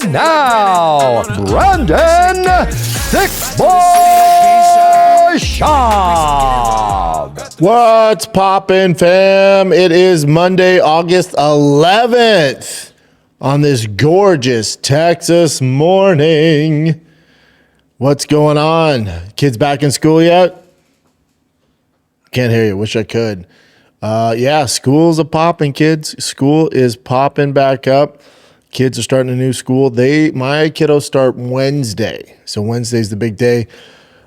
And now, Brandon Thick Boy Schaub. What's poppin', fam? It is Monday, August 11th on this gorgeous Texas morning. What's going on? Kids back in school yet? Can't hear you. Wish I could. Yeah, school's a poppin', kids. School is popping back up. Kids are starting a new school. My kiddos start Wednesday. So Wednesday's the big day.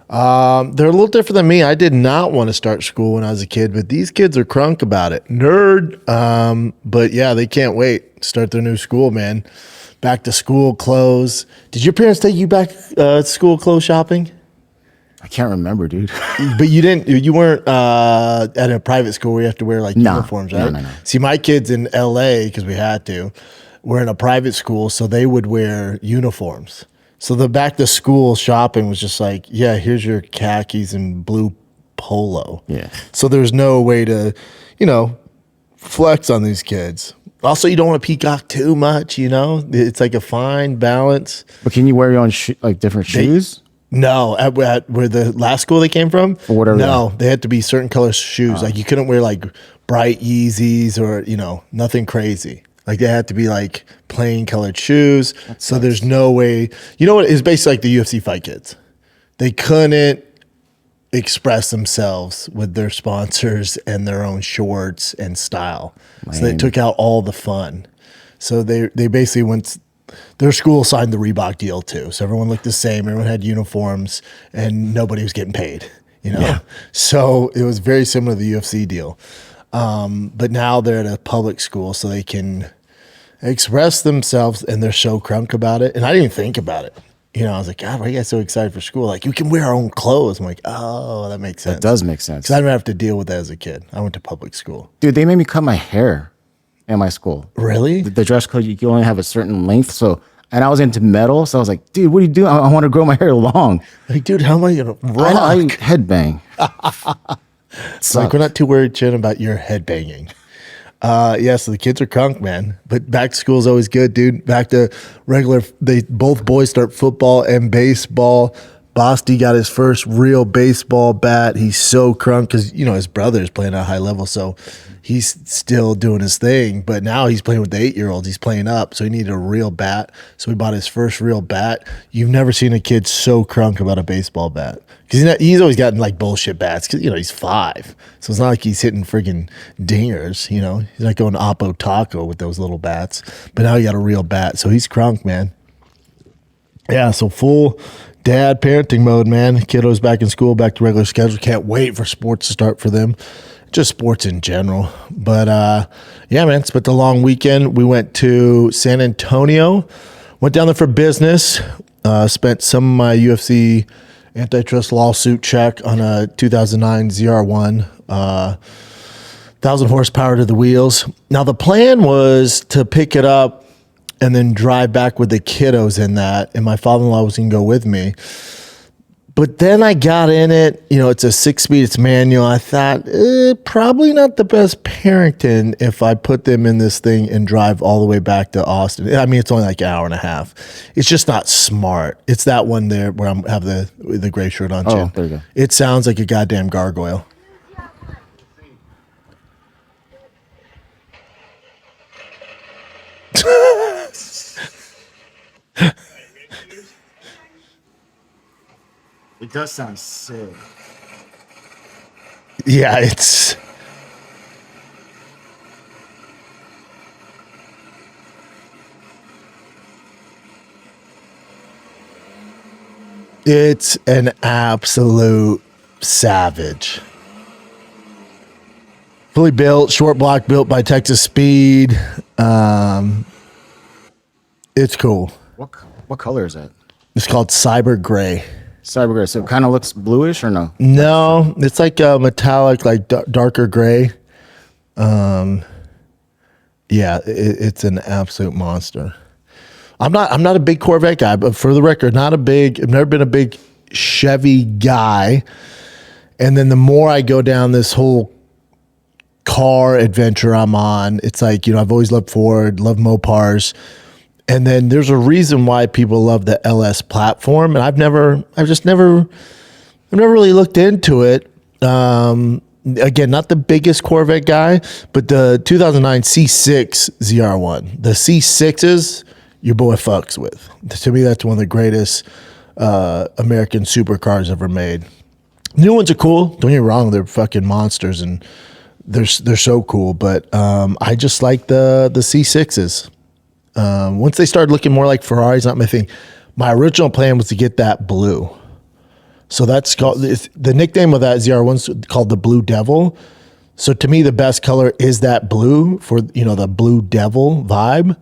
They're a little different than me. I did not want to start school when I was a kid, but these kids are crunk about it. Nerd. But yeah, they can't wait to start their new school, man. Back to school clothes. Did your parents take you back to school clothes shopping? I can't remember, dude. But you weren't at a private school where you have to wear uniforms, right? No. See, my kids in LA, because we had to, were in a private school, so they would wear uniforms. So the back to school shopping was just like, yeah, here's your khakis and blue polo. Yeah. So there's no way to, flex on these kids. Also, you don't want to peacock too much, It's like a fine balance. But can you wear your own different shoes? No, at where the last school they came from, or whatever. No, they had to be certain color shoes. Like you couldn't wear bright Yeezys or nothing crazy. Like they had to be plain colored shoes. So there's no way. You know what? It's basically like the UFC fight kids. They couldn't express themselves with their sponsors and their own shorts and style. Lame. So they took out all the fun. So they basically went. Their school signed the Reebok deal too, so everyone looked the same. Everyone had uniforms, and nobody was getting paid. Yeah. So it was very similar to the UFC deal. But now they're at a public school, so they can express themselves, and they're so crunk about it. And I didn't even think about it. I was like, God, why are you guys so excited for school? Like, you can wear our own clothes. I'm like, oh, that makes sense. That does make sense. Because I didn't have to deal with that as a kid. I went to public school. Dude, they made me cut my hair at my school. Really? The dress code, you can only have a certain length. And I was into metal, so I was like, dude, what are you doing? I want to grow my hair long. Like, dude, how am I going to rock? I headbang. We're not too worried, Chin, about your headbanging. So the kids are crunk, man. But back to school is always good, dude. Back to regular. Both boys start football and baseball. Basti got his first real baseball bat. He's so crunk because, his brother is playing at a high level. So he's still doing his thing. But now he's playing with the 8-year-olds. He's playing up. So he needed a real bat. So he bought his first real bat. You've never seen a kid so crunk about a baseball bat. Because he's always gotten bullshit bats. Because, he's 5. So it's not like he's hitting friggin' dingers. He's not going Oppo Taco with those little bats. But now he got a real bat. So he's crunk, man. Yeah, so full dad parenting mode, man. Kiddos back in school, back to regular schedule. Can't wait for sports to start for them. Just sports in general. But yeah, man, spent the long weekend. We went to San Antonio. Went down there for business. Spent some of my UFC antitrust lawsuit check on a 2009 ZR1. 1,000 horsepower to the wheels. Now, the plan was to pick it up and then drive back with the kiddos in that, and my father-in-law was going to go with me. But then I got in it. It's a 6-speed, it's manual. I thought, probably not the best parenting if I put them in this thing and drive all the way back to Austin. I mean, it's only like an hour and a half. It's just not smart. It's that one there where I have the gray shirt on. Oh, there you go. It sounds like a goddamn gargoyle. It does sound sick. Yeah, it's an absolute savage. Fully built, short block built by Texas Speed. It's cool. What color is that? It's called Cyber Gray. Cyber gray. So it kind of looks bluish or no? No, it's like a metallic, darker gray. Yeah, it's an absolute monster. I'm not a big Corvette guy, but for the record, I've never been a big Chevy guy. And then the more I go down this whole car adventure I'm on, it's like, I've always loved Ford, loved Mopars. And then there's a reason why people love the LS platform, and I've never really looked into it. Again, not the biggest Corvette guy, but the 2009 C6 ZR1, the C6s, your boy fucks with. To me, that's one of the greatest American supercars ever made. New ones are cool. Don't get me wrong; they're fucking monsters, and they're so cool. But I just like the C6s. Once they started looking more like Ferraris, not my thing. My original plan was to get that blue. So that's called, the nickname of that ZR1's called the Blue Devil. So to me, the best color is that blue for, the Blue Devil vibe.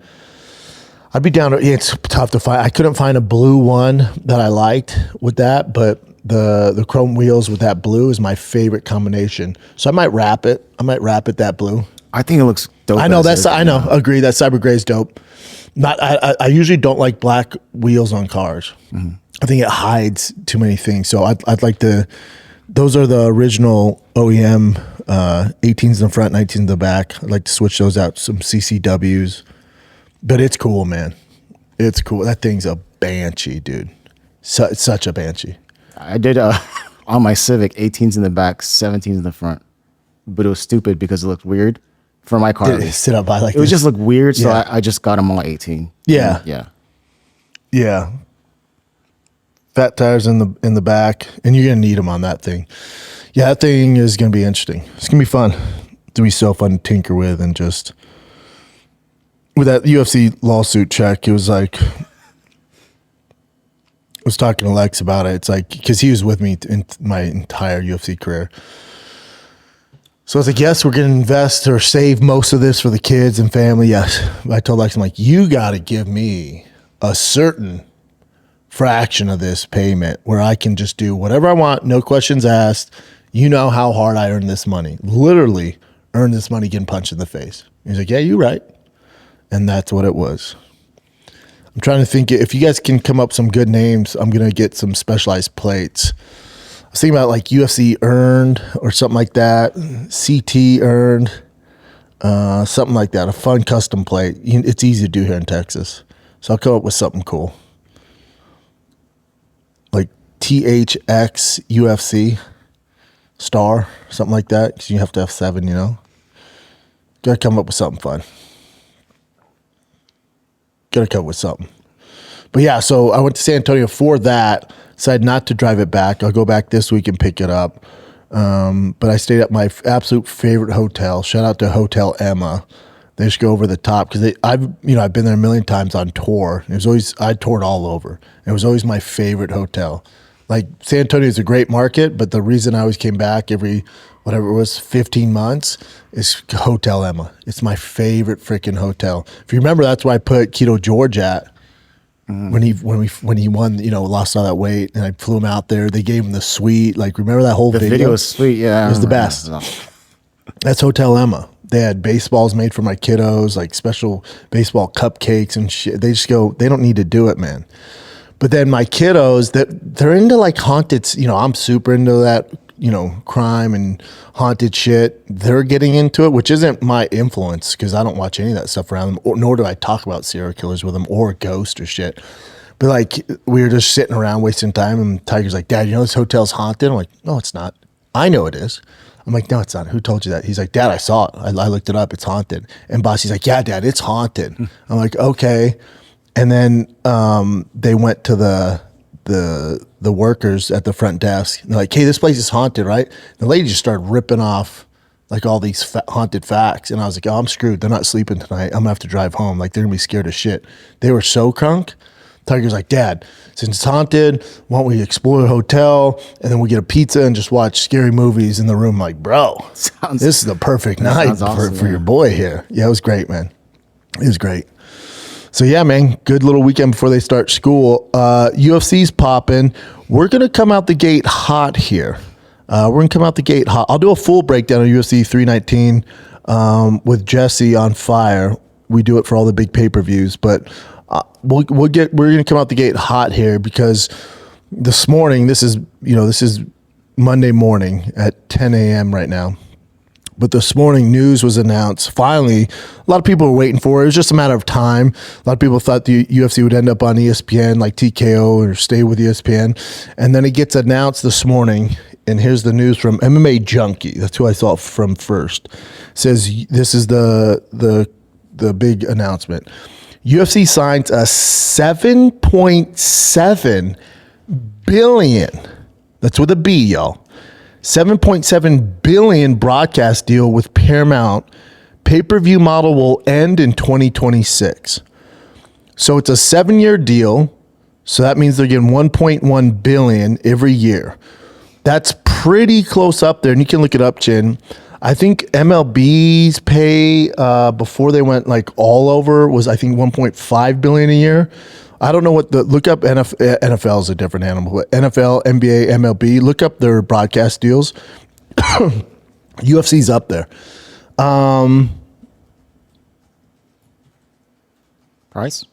I'd be down to, it's tough to find. I couldn't find a blue one that I liked with that, but the chrome wheels with that blue is my favorite combination. So I might wrap it. That blue. I think it looks dope. I know agree. That cyber gray is dope. I usually don't like black wheels on cars. Mm-hmm. I think it hides too many things. So I'd like those are the original OEM 18s in the front, 19s in the back. I'd like to switch those out, some CCWs. But it's cool, man. It's cool. That thing's a banshee, dude. It's such a banshee. I did on my Civic, 18s in the back, 17s in the front. But it was stupid because it looked weird for my car. Did it sit up by like it would just look weird, so I just got them all 18. Yeah. Fat tires in the back, and you're gonna need them on that thing. Yeah, that thing is gonna be interesting. It's gonna be fun. It's gonna be so fun to tinker with, and just with that UFC lawsuit check, it was like I was talking to Lex about it. It's like because he was with me in my entire UFC career. So I was like, yes, we're going to invest or save most of this for the kids and family. Yes. I told Lex, I'm like, you got to give me a certain fraction of this payment where I can just do whatever I want, no questions asked. You know how hard I earned this money. Literally earned this money getting punched in the face. He's like, yeah, you're right. And that's what it was. I'm trying to think, if you guys can come up with some good names, I'm going to get some specialized plates. I was thinking about like UFC earned or something like that. CT earned, something like that. A fun custom plate. It's easy to do here in Texas. So I'll come up with something cool. Like THX UFC star, something like that. Because you have to have 7, Got to come up with something fun. Got to come up with something. But yeah, so I went to San Antonio for that. Decided not to drive it back. I'll go back this week and pick it up. But I stayed at my absolute favorite hotel. Shout out to Hotel Emma. They just go over the top because I've been there a million times on tour. I toured all over. It was always my favorite hotel. Like San Antonio is a great market, but the reason I always came back every whatever it was 15 months is Hotel Emma. It's my favorite freaking hotel. If you remember, that's why I put Keto George at. When he won, lost all that weight, and I flew him out there. They gave him the suite. Like, remember that whole video? The video was sweet, yeah. It was the best. That's Hotel Emma. They had baseballs made for my kiddos, like special baseball cupcakes and shit. They just go, they don't need to do it, man. But then my kiddos, they're into like haunted. I'm super into that, crime and haunted shit. They're getting into it, which isn't my influence because I don't watch any of that stuff around them, nor do I talk about serial killers with them or ghosts or shit. But like, we were just sitting around wasting time, and Tiger's like, Dad, this hotel's haunted? I'm like, no, it's not. I know it is. I'm like, no, it's not. Who told you that? He's like, Dad, I saw it. I looked it up. It's haunted. And Bossy's like, yeah, Dad, it's haunted. I'm like, okay. And then they went to the workers at the front desk. And they're like, hey, this place is haunted, right? The lady just started ripping off like all these haunted facts. And I was like, oh, I'm screwed. They're not sleeping tonight. I'm going to have to drive home. Like, they're going to be scared as shit. They were so crunk. Tiger's like, Dad, since it's haunted, why don't we explore the hotel and then we get a pizza and just watch scary movies in the room? I'm like, bro, this is the perfect night awesome, for your boy here. Yeah, it was great, man. It was great. So yeah, man, good little weekend before they start school. UFC's popping. We're going to come out the gate hot here. We're going to come out the gate hot. I'll do a full breakdown of UFC 319 with Jesse on fire. We do it for all the big pay-per-views, but we're going to come out the gate hot here because this morning, this is Monday morning at 10 a.m. right now. But this morning, news was announced. Finally, a lot of people were waiting for it. It was just a matter of time. A lot of people thought the UFC would end up on ESPN, like TKO, or stay with ESPN. And then it gets announced this morning. And here's the news from MMA Junkie. That's who I saw it from first. It says this is the big announcement. UFC signs a $7.7 billion. That's with a B, y'all. $7.7 billion broadcast deal with Paramount. Pay-per-view model will end in 2026. So it's a 7-year deal. So that means they're getting $1.1 billion every year. That's pretty close up there, and you can look it up, Chin. I think MLB's pay before they went like all over was, I think, $1.5 billion a year. I don't know what look up NFL is a different animal, but NFL, NBA, MLB, look up their broadcast deals. UFC's up there. Price?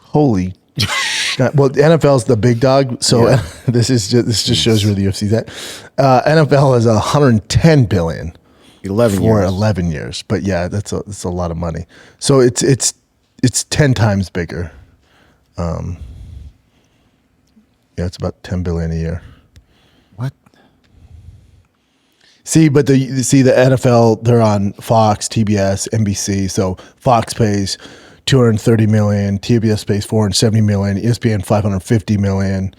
Holy. Well, the NFL's the big dog, so yeah. this just shows you where the UFC's at. NFL is $110 billion. 11 for years. 11 years, but yeah, that's a lot of money. So it's 10 times bigger. Yeah, it's about $10 billion a year. What? See, but the NFL, they're on Fox, TBS, NBC. So Fox pays $230 million, TBS pays $470 million, ESPN $550 million.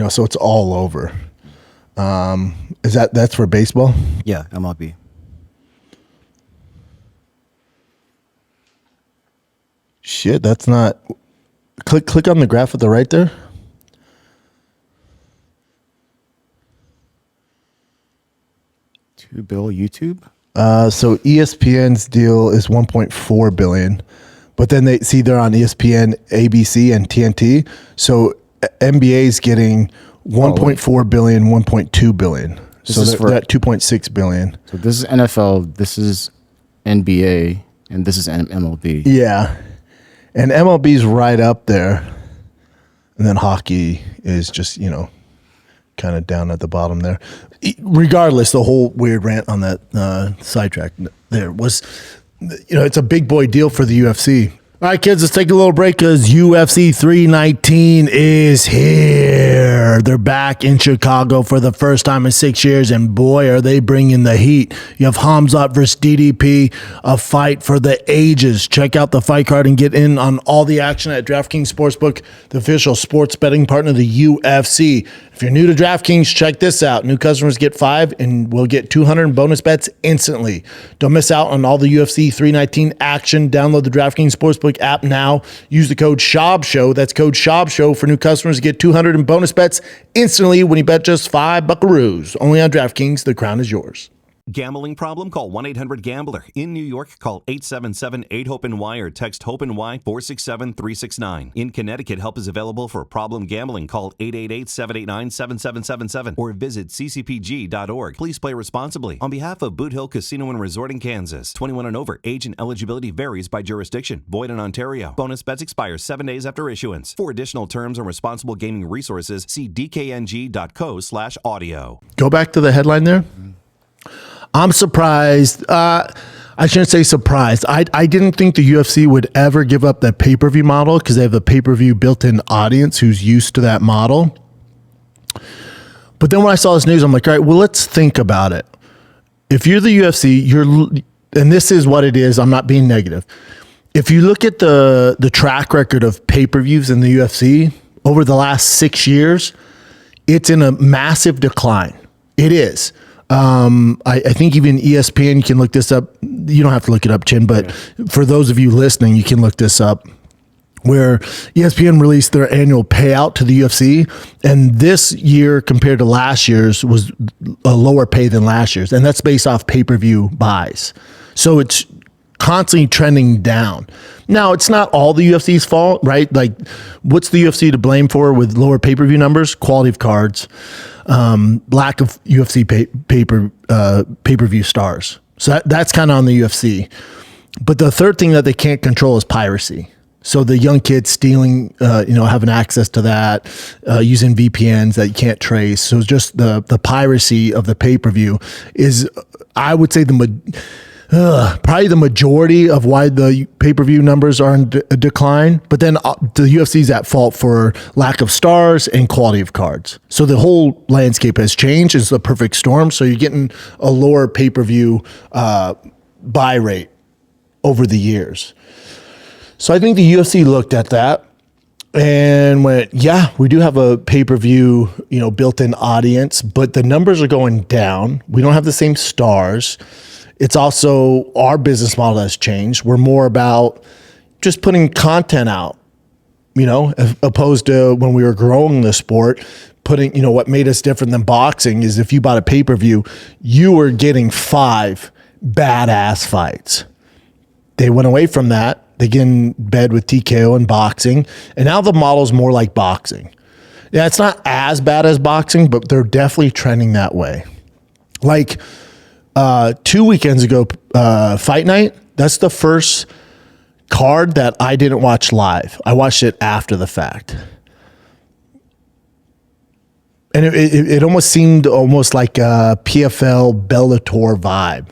So it's all over. That's for baseball? Yeah, MLB. Shit, that's not. Click on the graph at the right there. $2 billion YouTube. So ESPN's deal is $1.4 billion, but then they're on ESPN, ABC, and TNT. So NBA's getting $1.4 billion, $1.2 billion. So they're at $2.6 billion. So this is NFL. This is NBA, and this is MLB. Yeah. And MLB's right up there. And then hockey is just, kind of down at the bottom there. Regardless, the whole weird rant on that sidetrack there was, it's a big boy deal for the UFC. All right, kids, let's take a little break because UFC 319 is here. They're back in Chicago for the first time in 6 years, and boy, are they bringing the heat. You have Khamzat versus DDP, a fight for the ages. Check out the fight card and get in on all the action at DraftKings Sportsbook, the official sports betting partner of the UFC. If you're new to DraftKings, check this out. New customers get 5 and will get 200 in bonus bets instantly. Don't miss out on all the UFC 319 action. Download the DraftKings Sportsbook app now. Use the code SCHAUBSHOW. That's code SCHAUBSHOW for new customers to get 200 in bonus bets instantly when you bet just $5 buckaroos. Only on DraftKings. The crown is yours. Gambling problem? Call 1-800-GAMBLER. In New York, call 877-8-HOPE-NY or text HOPE-NY 467-369. In Connecticut, help is available for problem gambling. Call 888-789-7777 or visit ccpg.org. Please play responsibly. On behalf of Boot Hill Casino and Resort in Kansas, 21 and over, age and eligibility varies by jurisdiction. Void in Ontario. Bonus bets expire 7 days after issuance. For additional terms and responsible gaming resources, see dkng.co/audio. Go back to the headline there. I'm surprised. I shouldn't say surprised. I didn't think the UFC would ever give up that pay-per-view model because they have a pay-per-view built-in audience who's used to that model. But then when I saw this news, I'm like, all right, well, let's think about it. If you're the UFC, and this is what it is, I'm not being negative. If you look at the track record of pay-per-views in the UFC over the last 6 years, it's in a massive decline. It is. I think even ESPN, you can look this up. You don't have to look it up, Chin, but for those of you listening, you can look this up. Where ESPN released their annual payout to the UFC, and this year compared to last year's was a lower pay than last year's, and that's based off pay-per-view buys. So it's constantly trending down. Now, it's not all the UFC's fault, right? Like, what's the UFC to blame for with lower pay-per-view numbers? Quality of cards, lack of UFC pay-per-view stars. So that's kind of on the UFC. But the third thing that they can't control is piracy. So the young kids stealing, having access to that, using VPNs that you can't trace. So just the piracy of the pay-per-view is, I would say, probably the majority of why the pay-per-view numbers are in a decline. But then the UFC is at fault for lack of stars and quality of cards. So the whole landscape has changed. It's the perfect storm. So you're getting a lower pay-per-view buy rate over the years. So I think the UFC looked at that and went, yeah, we do have a pay-per-view, built-in audience, but the numbers are going down. We don't have the same stars. It's also, our business model has changed. We're more about just putting content out, opposed to when we were growing the sport, putting, what made us different than boxing is if you bought a pay-per-view, you were getting 5 badass fights. They went away from that. They get in bed with TKO and boxing. And now the model's more like boxing. Yeah, it's not as bad as boxing, but they're definitely trending that way. Like 2 weekends ago, Fight Night, that's the first card that I didn't watch live. I watched it after the fact. And it almost seemed like a PFL Bellator vibe.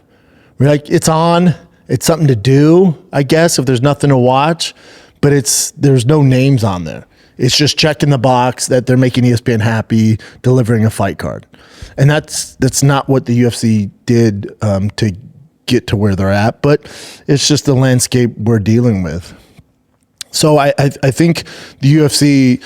We're like, it's on. It's something to do, I guess, if there's nothing to watch, but there's no names on there. It's just checking the box that they're making ESPN happy, delivering a fight card. And that's not what the UFC did to get to where they're at, but it's just the landscape we're dealing with. So I think the UFC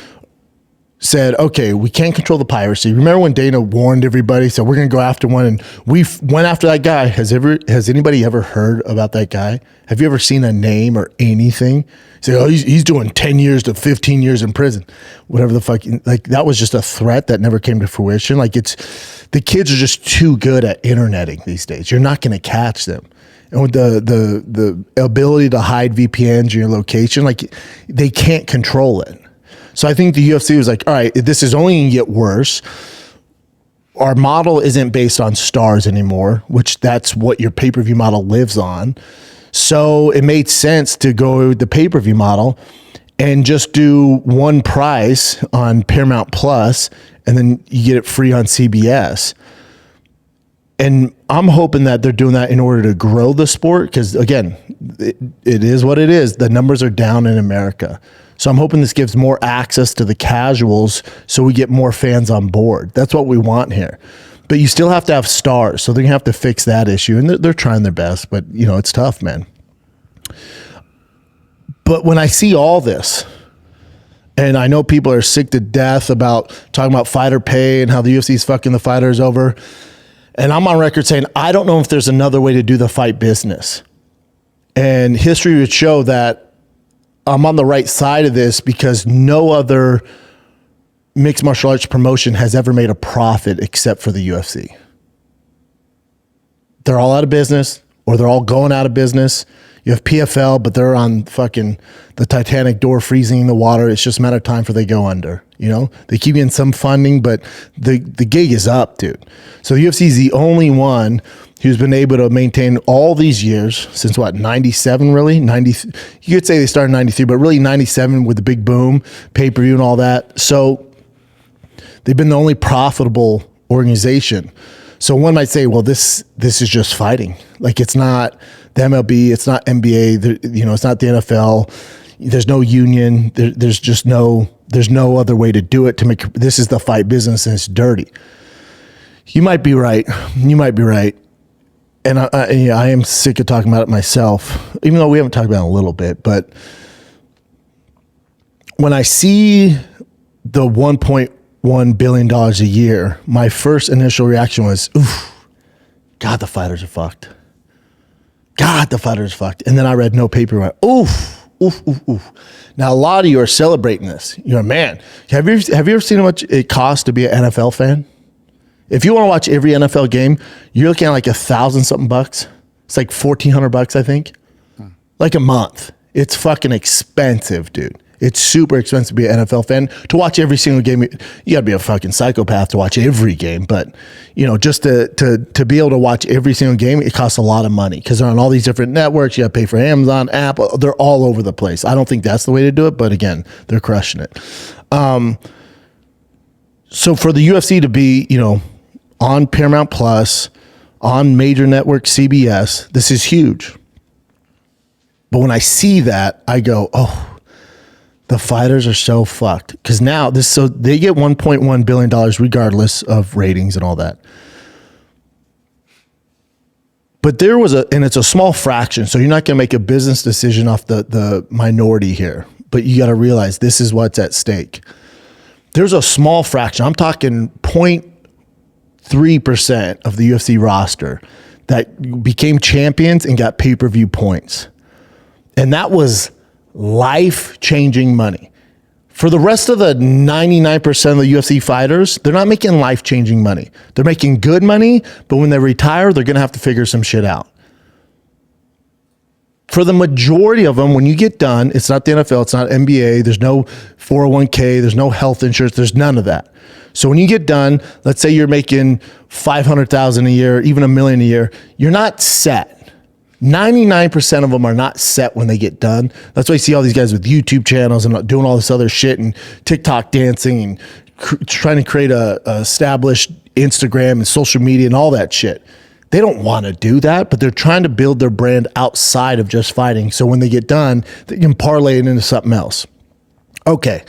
said, okay, we can't control the piracy. Remember when Dana warned everybody, said we're going to go after one, and we went after that guy. Has anybody ever heard about that guy? Have you ever seen a name or anything? Say, oh, he's doing 10 years to 15 years in prison. Whatever the fuck. Like, that was just a threat that never came to fruition. Like, the kids are just too good at interneting these days. You're not going to catch them. And with the ability to hide VPNs in your location, like, they can't control it. So I think the UFC was like, all right, this is only going to get worse. Our model isn't based on stars anymore, which that's what your pay-per-view model lives on. So it made sense to go with the pay-per-view model and just do one price on Paramount Plus, and then you get it free on CBS. And I'm hoping that they're doing that in order to grow the sport because, again, it is what it is. The numbers are down in America. So I'm hoping this gives more access to the casuals so we get more fans on board. That's what we want here. But you still have to have stars, so they're going to have to fix that issue. And they're trying their best, but, it's tough, man. But when I see all this, and I know people are sick to death about talking about fighter pay and how the UFC is fucking the fighters over, and I'm on record saying, I don't know if there's another way to do the fight business. And history would show that I'm on the right side of this because no other mixed martial arts promotion has ever made a profit except for the UFC. They're all out of business, or they're all going out of business. You have PFL, but they're on fucking the Titanic door freezing in the water. It's just a matter of time for they go under. They keep getting some funding, but the gig is up, dude. So the UFC is the only one who's been able to maintain all these years since 97 really? 90. You could say they started in 93, but really 97 with the big boom, pay-per-view and all that. So they've been the only profitable organization. So one might say, well, this is just fighting. Like, it's not the MLB, it's not NBA, it's not the NFL. There's no union. There's no other way to do it to make this is the fight business, and it's dirty. You might be right. And I am sick of talking about it myself, even though we haven't talked about it a little bit. But when I see the $1.1 billion a year, my first initial reaction was, oof, God, the fighters are fucked. And then I read no paper and went, oof. Now, a lot of you are celebrating this. You're, man, have you ever seen how much it costs to be an NFL fan? If you want to watch every NFL game, you're looking at like $1,000-something. It's like $1,400, I think. Like a month. It's fucking expensive, dude. It's super expensive to be an NFL fan. To watch every single game, you got to be a fucking psychopath to watch every game. But, just to be able to watch every single game, it costs a lot of money because they're on all these different networks. You got to pay for Amazon, Apple. They're all over the place. I don't think that's the way to do it. But again, they're crushing it. So for the UFC to be, on Paramount Plus, on major network CBS, this is huge. But when I see that, I go, oh, the fighters are so fucked. Because now they get $1.1 billion regardless of ratings and all that. But and it's a small fraction, so you're not going to make a business decision off the minority here. But you got to realize this is what's at stake. There's a small fraction. I'm talking 0.3% of the UFC roster that became champions and got pay-per-view points. And that was life-changing money. For the rest of the 99% of the UFC fighters, they're not making life-changing money. They're making good money, but when they retire, they're going to have to figure some shit out. For the majority of them, when you get done, it's not the NFL, it's not NBA, there's no 401k, there's no health insurance, there's none of that. So when you get done, let's say you're making $500,000 a year, even $1 million a year, you're not set. 99% of them are not set when they get done. That's why you see all these guys with YouTube channels and doing all this other shit and TikTok dancing and trying to create a established Instagram and social media and all that shit. They don't want to do that, but they're trying to build their brand outside of just fighting. So when they get done, they can parlay it into something else. Okay.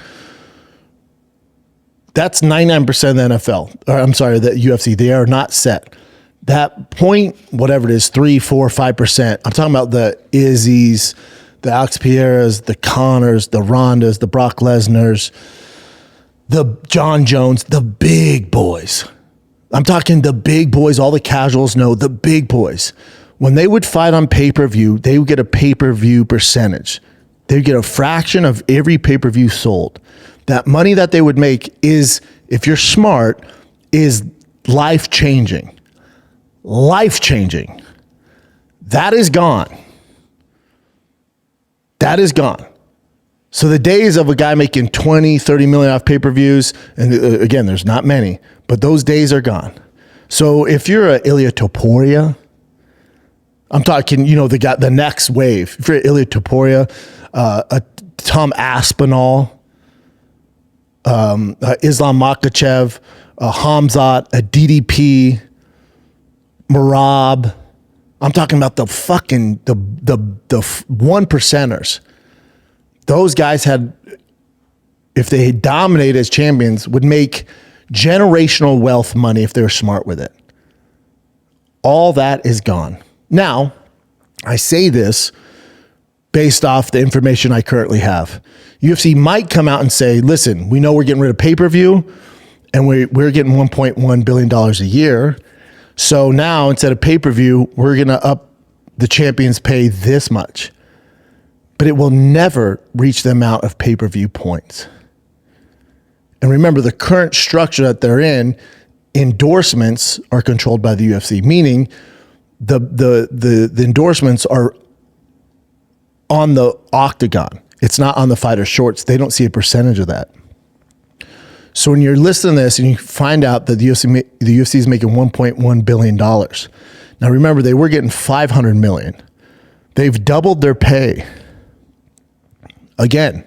That's 99% of the NFL. Or I'm sorry, the UFC. They are not set. That point, whatever it is, 3, 4, 5%. I'm talking about the Izzies, the Alex Pierres, the Connors, the Rondas, the Brock Lesnars, the John Jones, the big boys. I'm talking the big boys. All the casuals know the big boys. When they would fight on pay-per-view, they would get a pay-per-view percentage. They would get a fraction of every pay-per-view sold. That money that they would make is, if you're smart, is life-changing. Life-changing. That is gone. That is gone. So the days of a guy making 20, 30 million off pay-per-views, and again, there's not many, but those days are gone. So if you're a Ilya Topuria, I'm talking, the next wave. If you're Ilya Topuria, a Tom Aspinall, Islam Makhachev, a Khamzat, a DDP, Marab. I'm talking about the fucking the one percenters. Those guys if they dominated as champions, would make generational wealth money if they were smart with it. All that is gone. Now, I say this based off the information I currently have. UFC might come out and say, listen, we know we're getting rid of pay-per-view and we're getting $1.1 billion a year. So now instead of pay-per-view, we're going to up the champions pay this much. But it will never reach the amount of pay-per-view points. And remember, the current structure that they're in, endorsements are controlled by the UFC, meaning the endorsements are on the octagon. It's not on the fighter shorts. They don't see a percentage of that. So when you're listening to this and you find out that the UFC is making $1.1 billion. Now remember, they were getting $500 million. They've doubled their pay. Again,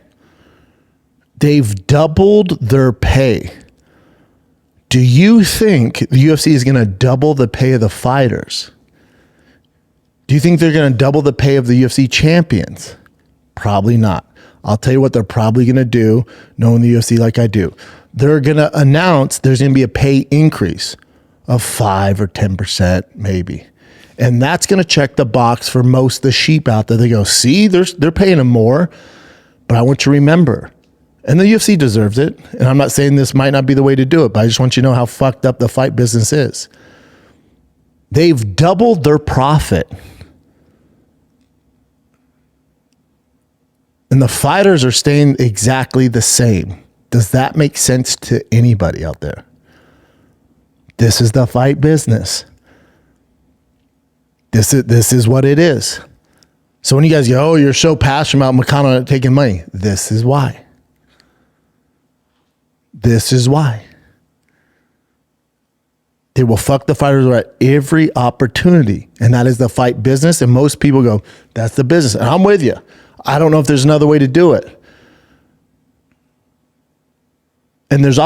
they've doubled their pay. Do you think the UFC is going to double the pay of the fighters? Do you think they're going to double the pay of the UFC champions? Probably not. I'll tell you what they're probably going to do, knowing the UFC like I do. They're going to announce there's going to be a pay increase of 5 or 10% maybe. And that's going to check the box for most of the sheep out there. They go, see, they're paying them more, but I want you to remember, and the UFC deserves it, and I'm not saying this might not be the way to do it, but I just want you to know how fucked up the fight business is. They've doubled their profit. And the fighters are staying exactly the same. Does that make sense to anybody out there? This is the fight business. This is what it is. So when you guys go, oh, you're so passionate about McConnell taking money, this is why. This is why. They will fuck the fighters at every opportunity, and that is the fight business. And most people go, that's the business. And I'm with you. I don't know if there's another way to do it. And there's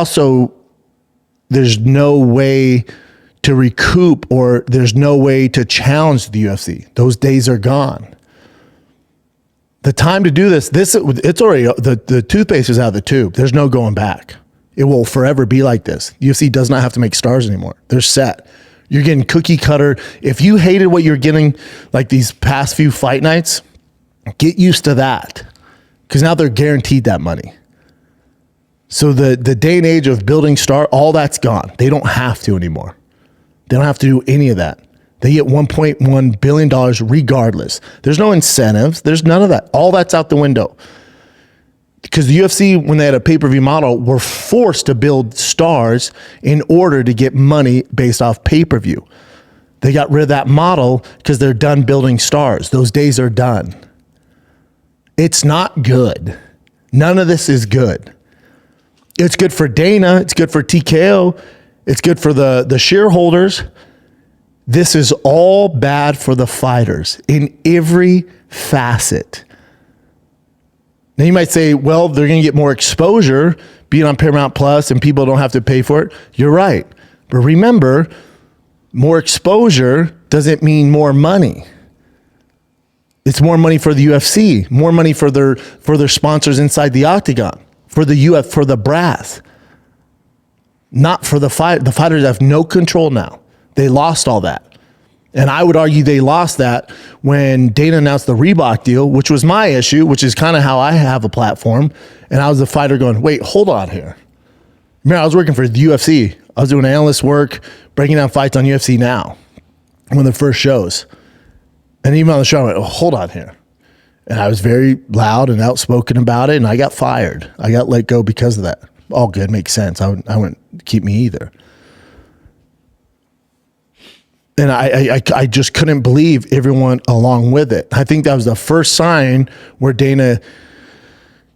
no way to recoup, or there's no way to challenge the UFC. Those days are gone. The time to do this, it's already, the toothpaste is out of the tube. There's no going back. It will forever be like this. UFC does not have to make stars anymore. They're set. You're getting cookie cutter. If you hated what you're getting, like these past few fight nights, get used to that, because now they're guaranteed that money. So the day and age of building star, all that's gone. They don't have to anymore. They don't have to do any of that. They get $1.1 billion regardless. There's no incentives. There's none of that. All that's out the window. Because the UFC, when they had a pay-per-view model, were forced to build stars in order to get money based off pay-per-view. They got rid of that model because they're done building stars. Those days are done. It's not good. None of this is good. It's good for Dana. It's good for TKO. It's good for the shareholders. This is all bad for the fighters in every facet. Now you might say, well, they're going to get more exposure being on Paramount Plus and people don't have to pay for it. You're right. But remember, more exposure doesn't mean more money. It's more money for the UFC, more money for their sponsors inside the octagon, for the brass. Not for the fight. The fighters have no control now. They lost all that. And I would argue they lost that when Dana announced the Reebok deal, which was my issue, which is kind of how I have a platform. And I was the fighter going, wait, hold on here. Remember, I was working for the UFC. I was doing analyst work, breaking down fights on UFC Now, one of the first shows. And even on the show, I went, oh, hold on here. And I was very loud and outspoken about it, and I got fired. I got let go because of that. All good, makes sense. I wouldn't keep me either. And I just couldn't believe everyone along with it. I think that was the first sign where Dana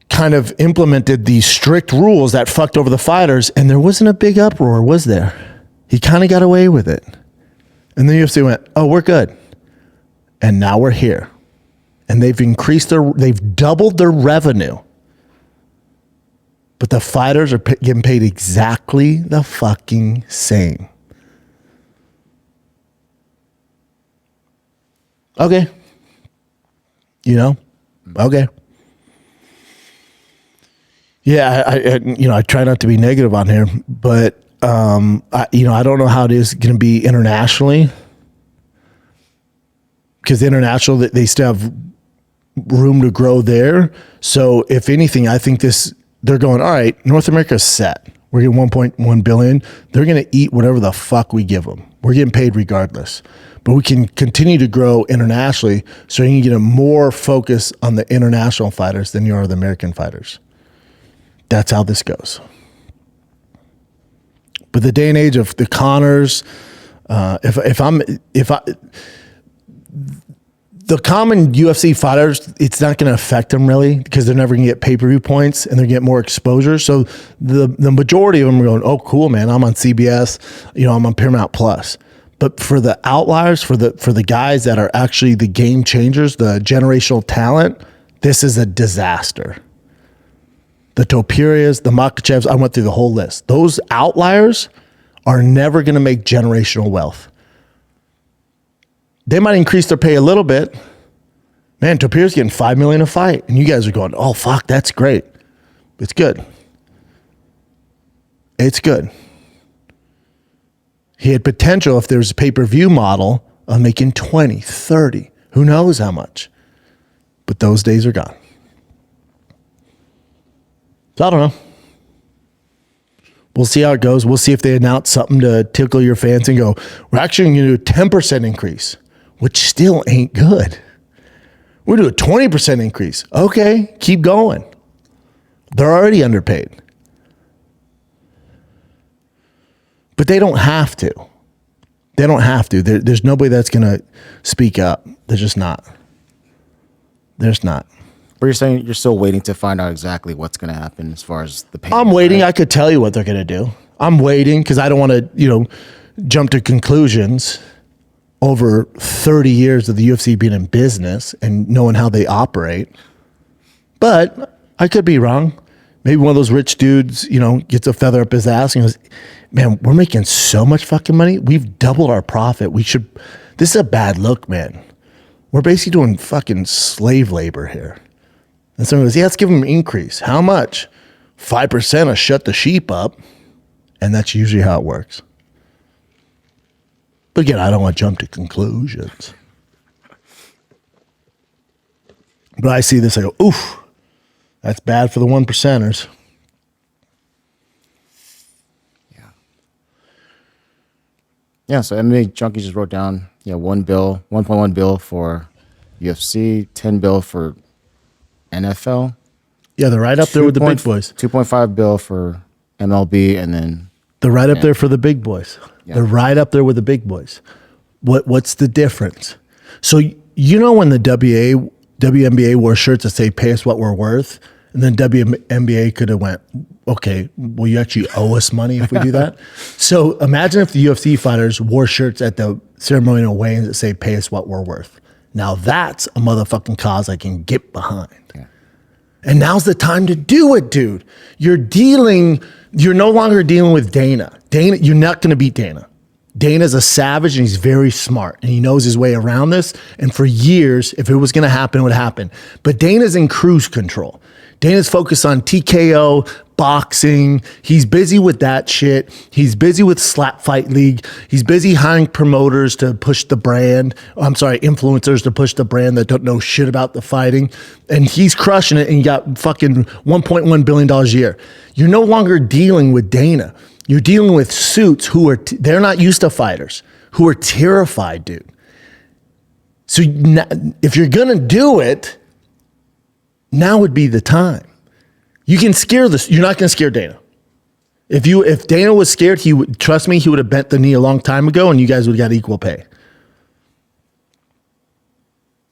kind of implemented these strict rules that fucked over the fighters, and there wasn't a big uproar, was there? He kind of got away with it. And the UFC went, oh, we're good. And now we're here. And they've doubled their revenue. But the fighters are getting paid exactly the fucking same. Okay. Okay. Yeah, I try not to be negative on here, but I don't know how it is going to be internationally, because international, they still have room to grow there. So if anything, I think they're going, all right, North America's set. We're getting 1.1 billion. They're going to eat whatever the fuck we give them. We're getting paid regardless. But we can continue to grow internationally, so you can get a more focus on the international fighters than you are the American fighters. That's how this goes. But the day and age of the Connors, the common UFC fighters, it's not going to affect them really, because they're never going to get pay-per-view points and they're getting more exposure. So the majority of them are going, oh, cool, man, I'm on CBS, I'm on Paramount Plus. But for the outliers, for the guys that are actually the game changers, the generational talent, this is a disaster. The Topurias, the Makhachevs, I went through the whole list. Those outliers are never going to make generational wealth. They might increase their pay a little bit. Man, Topier's getting $5 million a fight, and you guys are going, oh, fuck, that's great. It's good. It's good. He had potential, if there's a pay-per-view model, of making 20, 30. Who knows how much? But those days are gone. So I don't know. We'll see how it goes. We'll see if they announce something to tickle your fancy and go, we're actually going to do a 10% increase, which still ain't good. We're doing a 20% increase. Okay, keep going. They're already underpaid. But they don't have to. They don't have to. There's nobody that's going to speak up. They're just not. There's not. But you're saying you're still waiting to find out exactly what's going to happen as far as the payment. I'm waiting. Right? I could tell you what they're going to do. I'm waiting because I don't want to, jump to conclusions over 30 years of the UFC being in business and knowing how they operate. But I could be wrong. Maybe one of those rich dudes, gets a feather up his ass and goes, man, we're making so much fucking money. We've doubled our profit. This is a bad look, man. We're basically doing fucking slave labor here. And someone goes, yeah, let's give them an increase. How much? 5% will shut the sheep up. And that's usually how it works. But again, I don't want to jump to conclusions. But I see this, I go, oof, that's bad for the 1%ers. Yeah, so MMA Junkie just wrote down, 1.1 bill for UFC, 10 bill for NFL. Yeah, they're right up there with the big boys. 2.5 bill for MLB, and then they're right up there for the big boys. Yeah. They're right up there with the big boys. What's the difference? So when the WNBA wore shirts that say "Pay us what we're worth," and then WNBA could have went, "Okay, will you actually owe us money if we do that?" So imagine if the UFC fighters wore shirts at the ceremonial weigh-ins that say "Pay us what we're worth." Now that's a motherfucking cause I can get behind. Yeah. And now's the time to do it, dude. You're no longer dealing with Dana. You're not going to beat Dana. Dana's a savage and he's very smart and he knows his way around this. And for years, if it was going to happen, it would happen. But Dana's in cruise control. Dana's focused on TKO, boxing. He's busy with that shit. He's busy with Slap Fight League. He's busy hiring promoters to push the brand. Influencers to push the brand that don't know shit about the fighting. And he's crushing it and you got fucking $1.1 billion a year. You're no longer dealing with Dana. You're dealing with suits who are, they're not used to fighters, who are terrified, dude. So if you're going to do it, now would be the time. You can scare this. You're not going to scare Dana. If Dana was scared, trust me, he would have bent the knee a long time ago and you guys would have got equal pay.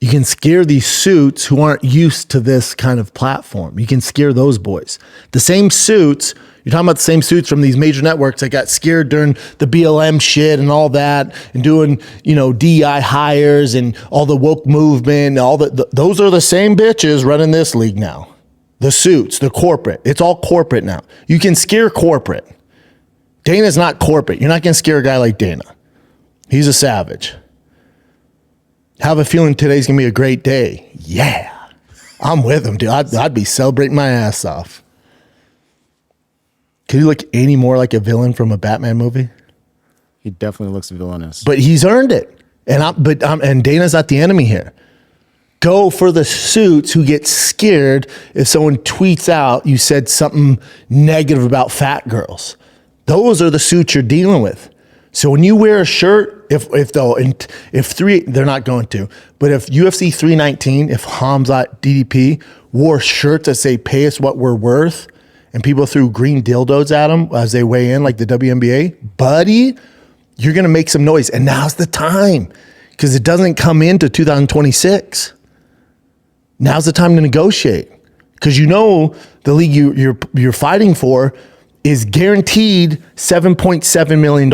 You can scare these suits who aren't used to this kind of platform. You can scare those boys. The same suits, you're talking about the same suits from these major networks that got scared during the BLM shit and all that and doing, DEI hires and all the woke movement, those are the same bitches running this league now. The suits, the corporate. It's all corporate now. You can scare corporate. Dana's not corporate. You're not going to scare a guy like Dana. He's a savage. Have a feeling today's going to be a great day. Yeah. I'm with him, dude. I'd be celebrating my ass off. Could he look any more like a villain from a Batman movie? He definitely looks villainous. But he's earned it. And Dana's not the enemy here. Go for the suits who get scared if someone tweets out you said something negative about fat girls. Those are the suits you're dealing with. So when you wear a shirt, if they're not going to, but if UFC 319, if Khamzat DDP wore shirts that say "Pay us what we're worth," and people threw green dildos at them as they weigh in, like the WNBA, buddy, you're gonna make some noise. And now's the time, because it doesn't come into 2026. Now's the time to negotiate, because the league you're fighting for is guaranteed $7.7 million.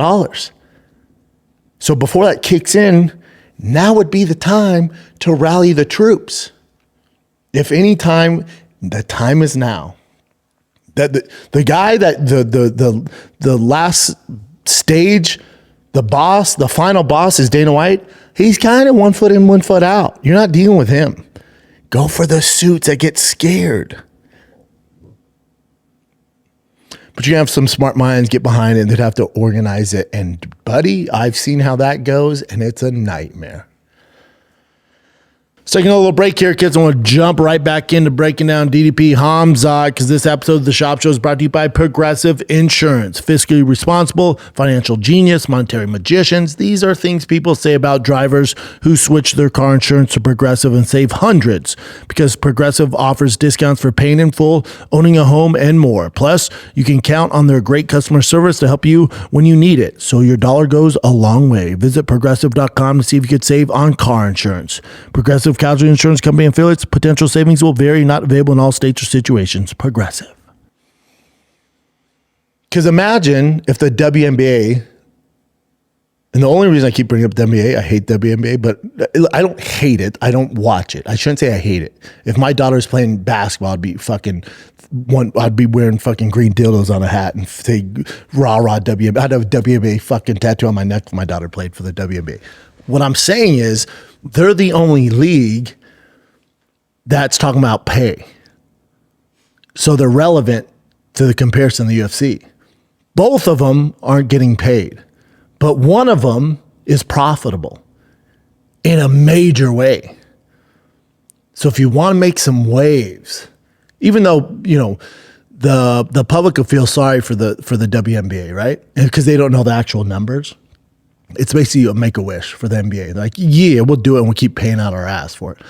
So before that kicks in, now would be the time to rally the troops. If any time, the time is now. That the guy that the last stage, the boss, the final boss is Dana White. He's kind of 1 foot in, 1 foot out. You're not dealing with him. Go for the suits that get scared. But you have some smart minds get behind it and they'd have to organize it. And buddy, I've seen how that goes and it's a nightmare. So taking a little break here, kids. I want to jump right back into breaking down DDP Khamzat, because this episode of the Schaub Show is brought to you by Progressive Insurance. Fiscally responsible, financial genius, monetary magicians. These are things people say about drivers who switch their car insurance to Progressive and save hundreds, because Progressive offers discounts for paying in full, owning a home, and more. Plus, you can count on their great customer service to help you when you need it, so your dollar goes a long way. Visit Progressive.com to see if you could save on car insurance. Progressive Progressive Casualty Insurance Company and affiliates. Potential savings will vary, not available in all states or situations. Progressive. Because imagine if the WNBA, and the only reason I keep bringing up WNBA, I hate WNBA, but I don't hate it. I don't watch it. I shouldn't say I hate it. If my daughter's playing basketball, I'd be wearing fucking green dildos on a hat and say rah rah WNBA. I'd have a WNBA fucking tattoo on my neck if my daughter played for the WNBA. What I'm saying is they're the only league that's talking about pay. So they're relevant to the comparison of the UFC. Both of them aren't getting paid, but one of them is profitable in a major way. So if you want to make some waves, even though, the public will feel sorry for the WNBA, right? Because they don't know the actual numbers. It's basically a make-a-wish for the NBA. They're like, yeah, we'll do it and we'll keep paying out our ass for it.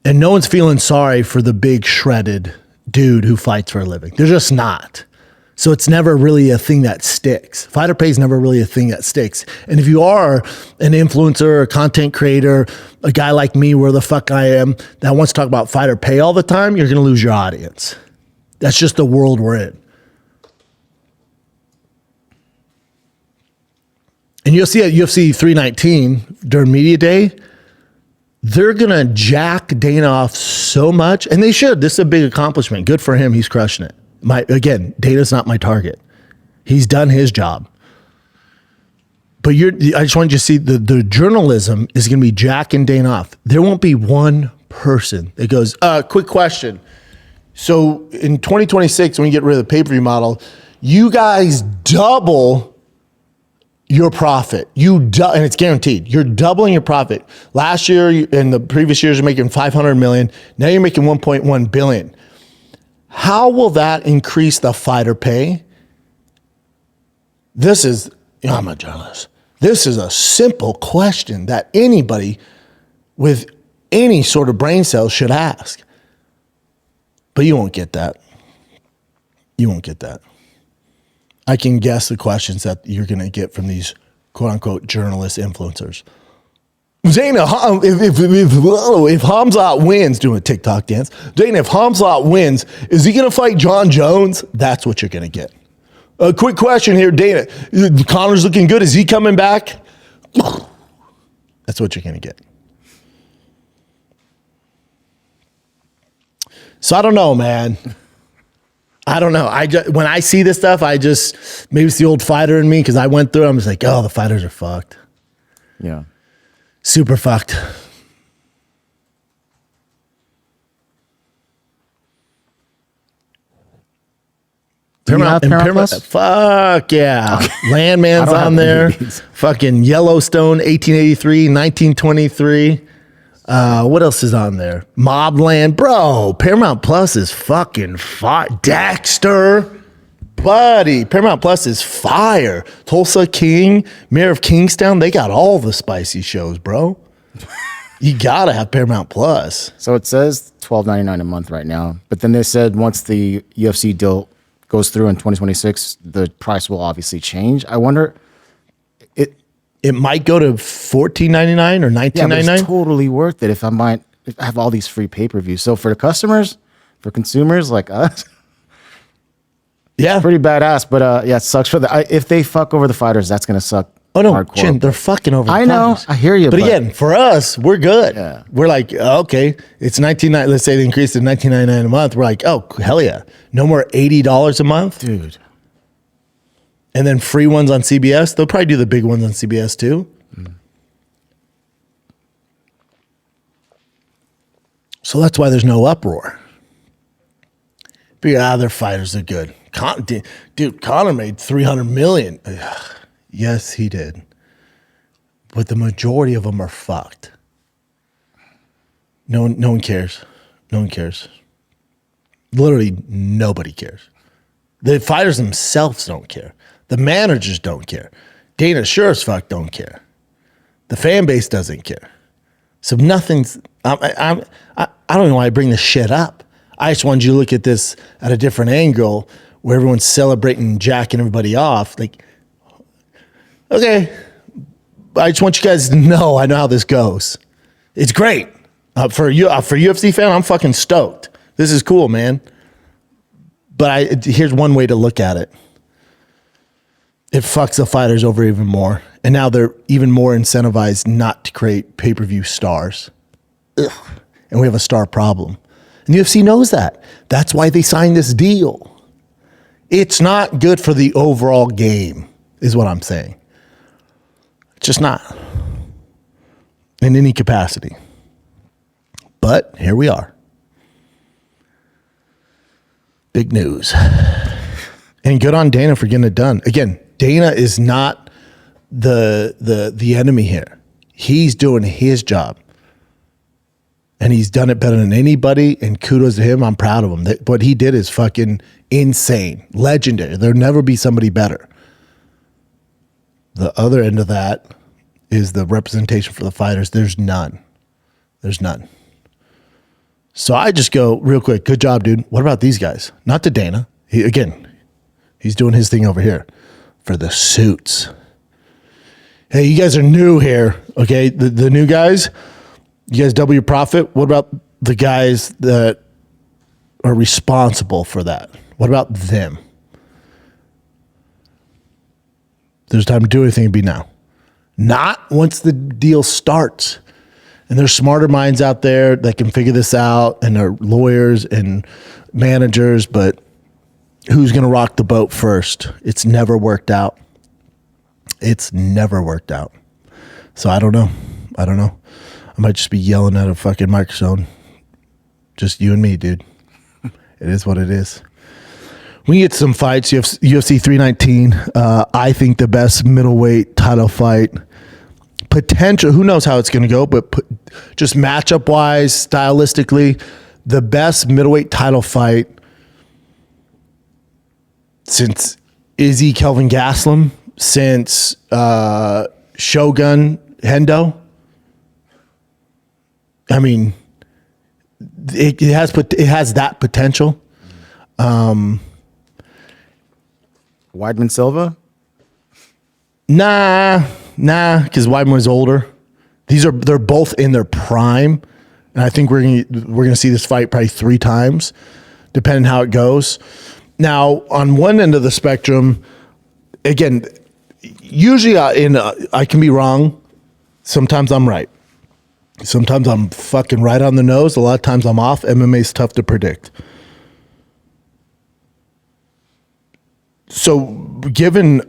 And no one's feeling sorry for the big shredded dude who fights for a living. They're just not. So it's never really a thing that sticks. Fighter pay is never really a thing that sticks. And if you are an influencer, a content creator, a guy like me, where the fuck I am, that wants to talk about fighter pay all the time, you're going to lose your audience. That's just the world we're in. And you'll see at UFC 319 during media day, they're going to jack Dana off so much. And they should. This is a big accomplishment. Good for him. He's crushing it. Again, Dana's not my target. He's done his job. But I just want you to see the journalism is going to be jacking Dana off. There won't be one person that goes, quick question. So in 2026, when you get rid of the pay-per-view model, you guys double your profit. And it's guaranteed. You're doubling your profit. Last year and the previous years, you're making $500 million. Now you're making $1.1 billion. How will that increase the fighter pay? I'm a journalist. This is a simple question that anybody with any sort of brain cells should ask. But you won't get that. You won't get that. I can guess the questions that you're going to get from these quote unquote journalist influencers. Dana, if Khamzat wins, doing a TikTok dance, Dana, if Khamzat wins, is he going to fight John Jones? That's what you're going to get. A quick question here, Dana. Connor's looking good. Is he coming back? That's what you're going to get. So I don't know, man. I don't know. When I see this stuff, maybe it's the old fighter in me because I went through it. I'm just like, oh, the fighters are fucked. Yeah. Super fucked. Paramount Plus? Fuck yeah. Okay. Landman's on there. Fucking Yellowstone, 1883, 1923. What else is on there? Mobland. Bro, Paramount Plus is fucking fire. Dexter. Buddy, Paramount Plus is fire. Tulsa King, Mayor of Kingstown, they got all the spicy shows, bro. You gotta have Paramount Plus. So it says $12.99 a month right now, but then they said once the UFC deal goes through in 2026, the price will obviously change. I wonder, it might go to $14.99 or $19.99. Yeah, but it's totally worth it if I have all these free pay-per-views. So for the customers, for consumers like us. Yeah, pretty badass, but it sucks for if they fuck over the fighters, that's gonna suck. Oh no, hardcore. Chin, they're fucking over. I know, fighters. I hear you. But again, for us, we're good. Yeah. We're like, okay, it's $19.99. Let's say they increased to $19.99 a month. We're like, oh hell yeah, no more $80 a month, dude. And then free ones on CBS. They'll probably do the big ones on CBS too. So that's why there's no uproar. But their fighters are good. Dude, Conor made $300 million. Yes, he did. But the majority of them are fucked. No one cares. No one cares. Literally nobody cares. The fighters themselves don't care. The managers don't care. Dana sure as fuck don't care. The fan base doesn't care. So nothing's. I don't know why I bring this shit up. I just wanted you to look at this at a different angle where everyone's celebrating, jacking everybody off. Like, okay, I just want you guys to know I know how this goes. It's great. For UFC fan, I'm fucking stoked. This is cool, man. But here's one way to look at it. It fucks the fighters over even more. And now they're even more incentivized not to create pay-per-view stars. Ugh. And we have a star problem. And the UFC knows that. That's why they signed this deal. It's not good for the overall game, is what I'm saying. It's just not. In any capacity. But here we are. Big news. And good on Dana for getting it done. Again, Dana is not the enemy here. He's doing his job. And he's done it better than anybody. And kudos to him. I'm proud of him. What he did is fucking insane. Legendary. There'll never be somebody better. The other end of that is the representation for the fighters. There's none. There's none. So I just go real quick. Good job, dude. What about these guys? Not to Dana. He's doing his thing over here for the suits. Hey, you guys are new here, okay? The new guys, you guys double your profit. What about the guys that are responsible for that? What about them? There's time to do anything, it'd be now. Not once the deal starts. And there's smarter minds out there that can figure this out, and they're lawyers and managers, but who's going to rock the boat first? It's never worked out. It's never worked out. So I don't know. I might just be yelling at a fucking microphone. Just you and me, dude. It is what it is. We get some fights. UFC 319. I think the best middleweight title fight. Potential, who knows how it's going to go, but just matchup wise, stylistically, the best middleweight title fight since Izzy Kelvin Gastelum, since Shogun Hendo. I mean, it has that potential. Weidman Silva? Nah, because Weidman was older. They're both in their prime, and I think we're gonna see this fight probably 3 times, depending how it goes. Now, on one end of the spectrum, again, usually I can be wrong. Sometimes I'm right. Sometimes I'm fucking right on the nose. A lot of times I'm off. MMA is tough to predict. So, given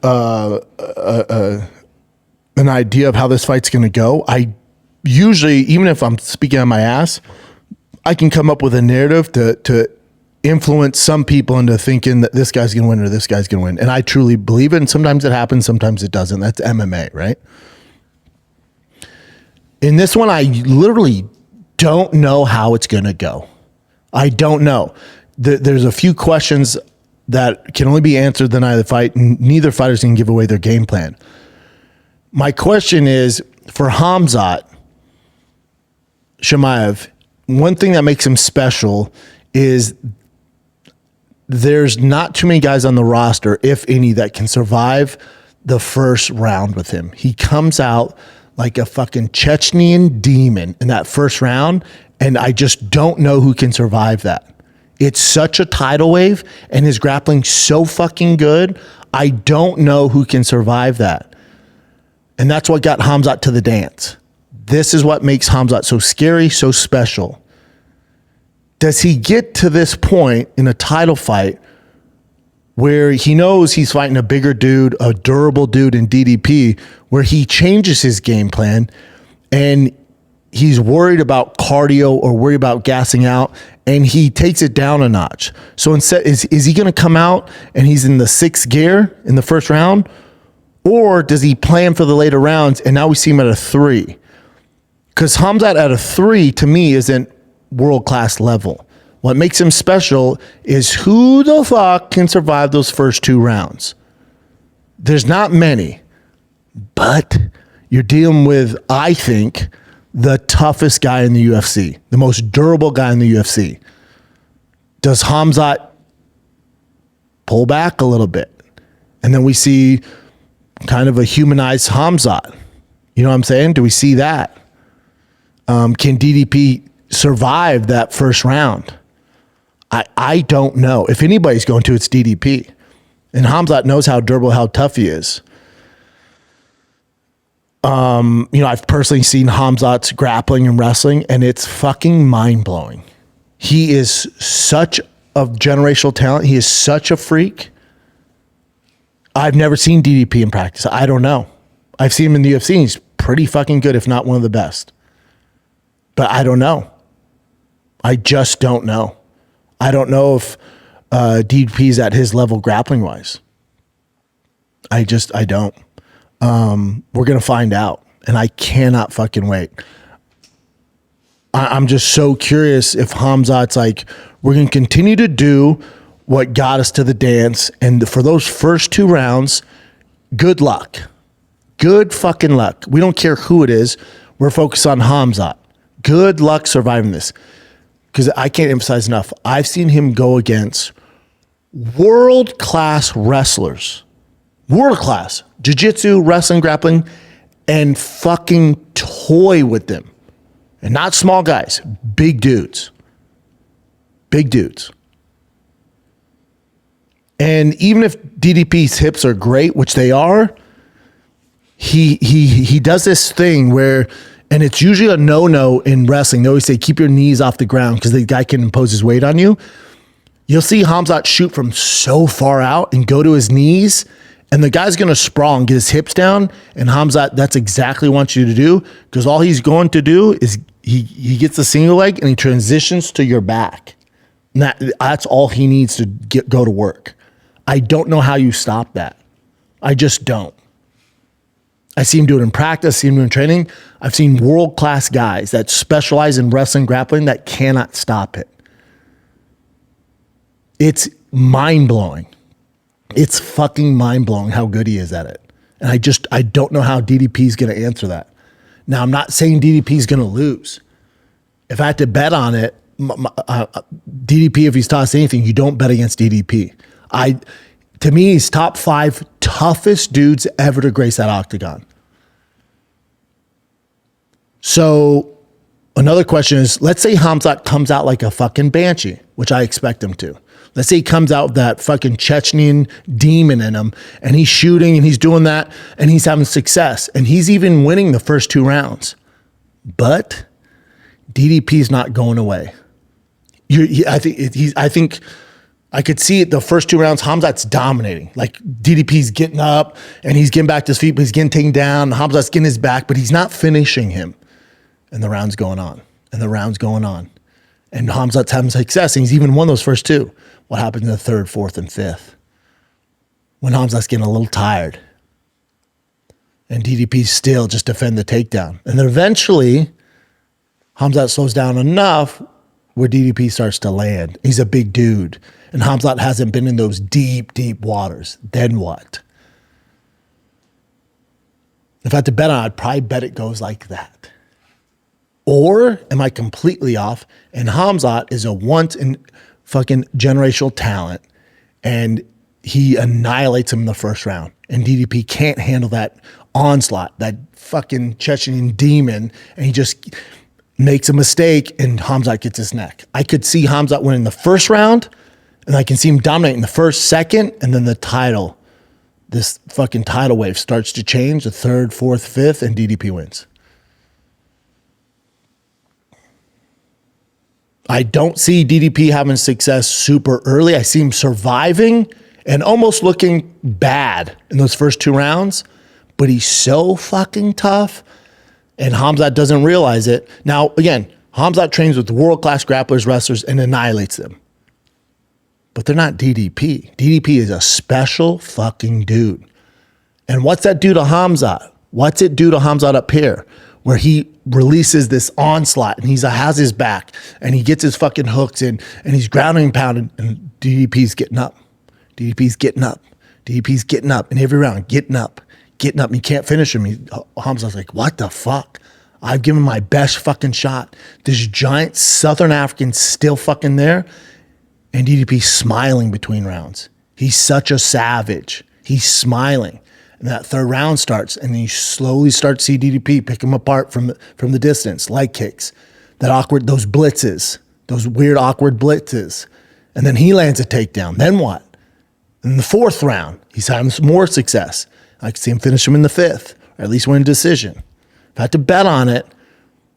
an idea of how this fight's going to go, I usually, even if I'm speaking on my ass, I can come up with a narrative to influence some people into thinking that this guy's going to win or this guy's going to win. And I truly believe it. And sometimes it happens, sometimes it doesn't. That's MMA, right? In this one, I literally don't know how it's going to go. I don't know. There's a few questions that can only be answered the night of the fight, and neither fighter's can give away their game plan. My question is, for Khamzat Chimaev, one thing that makes him special is there's not too many guys on the roster, if any, that can survive the first round with him. He comes out like a fucking Chechnyan demon in that first round, and I just don't know who can survive that. It's such a tidal wave, and his grappling so fucking good. I don't know who can survive that. And that's what got Khamzat to the dance. This is what makes Khamzat so scary, so special. Does he get to this point in a title fight where he knows he's fighting a bigger dude, a durable dude in DDP, where he changes his game plan and he's worried about cardio or worried about gassing out, and he takes it down a notch? So instead, is he going to come out and he's in the 6th gear in the first round? Or does he plan for the later rounds and now we see him at a 3? Because Khamzat at a 3, to me, isn't world-class level. What makes him special is who the fuck can survive those first 2 rounds. There's not many, but you're dealing with, I think, the toughest guy in the UFC, the most durable guy in the UFC. Does Khamzat pull back a little bit? And then we see kind of a humanized Khamzat. You know what I'm saying? Do we see that? Can DDP survived that first round? I don't know. If anybody's going to, it's DDP. And Khamzat knows how durable, how tough he is. I've personally seen Khamzat's grappling and wrestling, and it's fucking mind-blowing. He is such a generational talent. He is such a freak. I've never seen DDP in practice. I don't know. I've seen him in the UFC. He's pretty fucking good, if not one of the best. But I don't know. I just don't know. I don't know if DDP's at his level grappling-wise. I don't. We're going to find out, and I cannot fucking wait. I'm just so curious if Khamzat's like, we're going to continue to do what got us to the dance, and for those first 2 rounds, good luck. Good fucking luck. We don't care who it is. We're focused on Khamzat. Good luck surviving this. Because I can't emphasize enough. I've seen him go against world-class wrestlers. World-class. Jiu-jitsu, wrestling, grappling, and fucking toy with them. And not small guys. Big dudes. Big dudes. And even if DDP's hips are great, which they are, he does this thing where, and it's usually a no-no in wrestling. They always say, keep your knees off the ground because the guy can impose his weight on you. You'll see Khamzat shoot from so far out and go to his knees, and the guy's going to sprawl and get his hips down, and Khamzat, that's exactly what he wants you to do, because all he's going to do is he gets the single leg and he transitions to your back. And that's all he needs to go to work. I don't know how you stop that. I just don't. I see him do it in practice, I see him do it in training. I've seen world-class guys that specialize in wrestling, grappling that cannot stop it. It's mind-blowing. It's fucking mind-blowing how good he is at it. And I don't know how DDP is going to answer that. Now, I'm not saying DDP is going to lose. If I had to bet on it, DDP, if he's taught us anything, you don't bet against DDP. To me, he's top 5 toughest dudes ever to grace that octagon. So another question is, let's say Khamzat comes out like a fucking banshee, which I expect him to. Let's say he comes out with that fucking Chechnyan demon in him, and he's shooting and he's doing that and he's having success and he's even winning the first 2 rounds. But DDP's not going away. I think I could see it the first 2 rounds. Khamzat's dominating. Like DDP's getting up and he's getting back to his feet, but he's getting taken down. Khamzat's getting his back, but he's not finishing him. And the round's going on. And the round's going on. And Khamzat's having success. And he's even won those first 2. What happens in the 3rd, 4th, and 5th? When Khamzat's getting a little tired. And DDP's still just defend the takedown. And then eventually, Khamzat slows down enough where DDP starts to land. He's a big dude. And Khamzat hasn't been in those deep, deep waters. Then what? If I had to bet on it, I'd probably bet it goes like that. Or am I completely off? And Khamzat is a once in fucking generational talent, and he annihilates him in the first round. And DDP can't handle that onslaught, that fucking Chechnyan demon, and he just makes a mistake, and Khamzat gets his neck. I could see Khamzat winning the first round, and I can see him dominating the first, second, and then the title. This fucking tidal wave starts to change, the 3rd, 4th, 5th, and DDP wins. I don't see DDP having success super early. I see him surviving and almost looking bad in those first 2 rounds, but he's so fucking tough, and Khamzat doesn't realize it. Now, again, Khamzat trains with world-class grapplers, wrestlers, and annihilates them. But they're not DDP. DDP is a special fucking dude. And what's that do to Khamzat? What's it do to Khamzat up here? Where he releases this onslaught and he has his back and he gets his fucking hooks in and he's grounding and pounding, and DDP's getting up. DDP's getting up. DDP's getting up in every round, getting up. And he can't finish him. Khamzat's like, what the fuck? I've given my best fucking shot. This giant Southern African's still fucking there, and DDP's smiling between rounds. He's such a savage. He's smiling. And that 3rd round starts, and then you slowly start to see DDP pick him apart from the distance, leg kicks. those blitzes, those weird, awkward blitzes. And then he lands a takedown. Then what? In the 4th round, he's having some more success. I could see him finish him in the 5th, or at least win a decision. If I had to bet on it,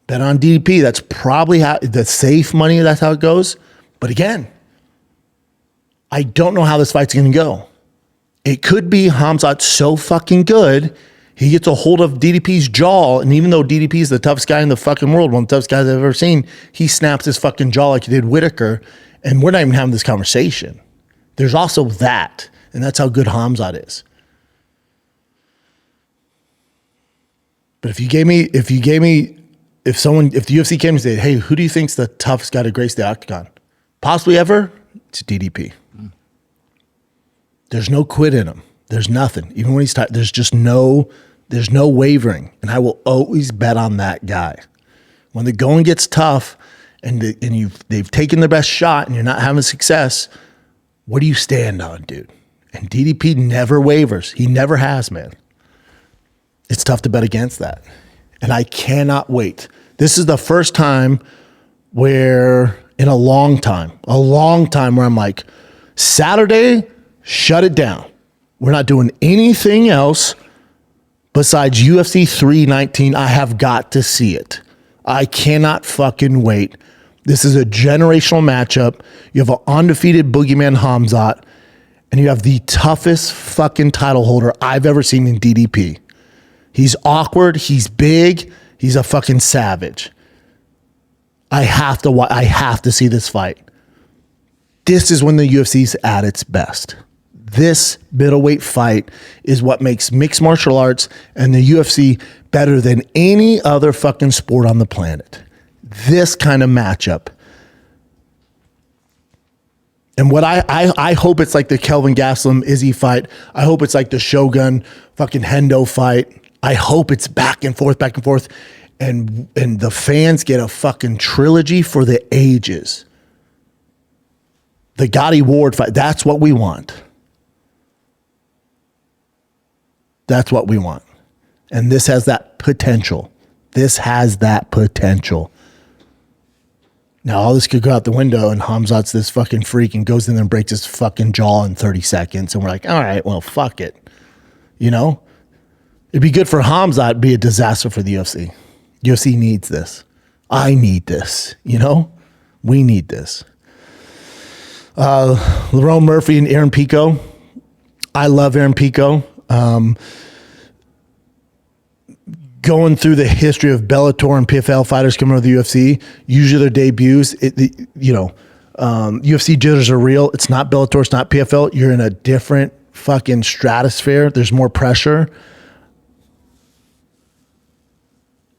bet on DDP. That's probably how the safe money, that's how it goes. But again, I don't know how this fight's going to go. It could be Khamzat's so fucking good, he gets a hold of DDP's jaw, and even though DDP is the toughest guy in the fucking world, one of the toughest guys I've ever seen, he snaps his fucking jaw like he did Whitaker, and we're not even having this conversation. There's also that, and that's how good Khamzat is. But if the UFC came and said, hey, who do you think's the toughest guy to grace the octagon? Possibly ever? It's DDP. There's no quit in him. There's nothing. Even when he's tired, there's no wavering. And I will always bet on that guy. When the going gets tough and they've taken their best shot and you're not having success, what do you stand on, dude? And DDP never wavers. He never has, man. It's tough to bet against that. And I cannot wait. This is the first time where, in a long time where I'm like, Saturday, shut it down. We're not doing anything else besides UFC 319. I have got to see it. I cannot fucking wait. This is a generational matchup. You have an undefeated boogeyman Khamzat, and you have the toughest fucking title holder I've ever seen in DDP. He's awkward. He's big. He's a fucking savage. I have to see this fight. This is when the UFC's at its best. This middleweight fight is what makes mixed martial arts and the UFC better than any other fucking sport on the planet. This kind of matchup. And what I hope it's like the Kelvin Gastelum Izzy fight. I hope it's like the Shogun fucking Hendo fight. I hope it's back and forth, and the fans get a fucking trilogy for the ages. The Gotti Ward fight, that's what we want. That's what we want. And this has that potential. Now, all this could go out the window, and Khamzat's this fucking freak and goes in there and breaks his fucking jaw in 30 seconds. And we're like, all right, well, fuck it. You know? It'd be good for Khamzat, it'd be a disaster for the UFC. UFC needs this. I need this. You know? We need this. Lerone Murphy and Aaron Pico. I love Aaron Pico. Going through the history of Bellator and PFL fighters coming out of the UFC, usually their debuts, UFC jitters are real. It's not Bellator, it's not PFL. You're in a different fucking stratosphere. There's more pressure.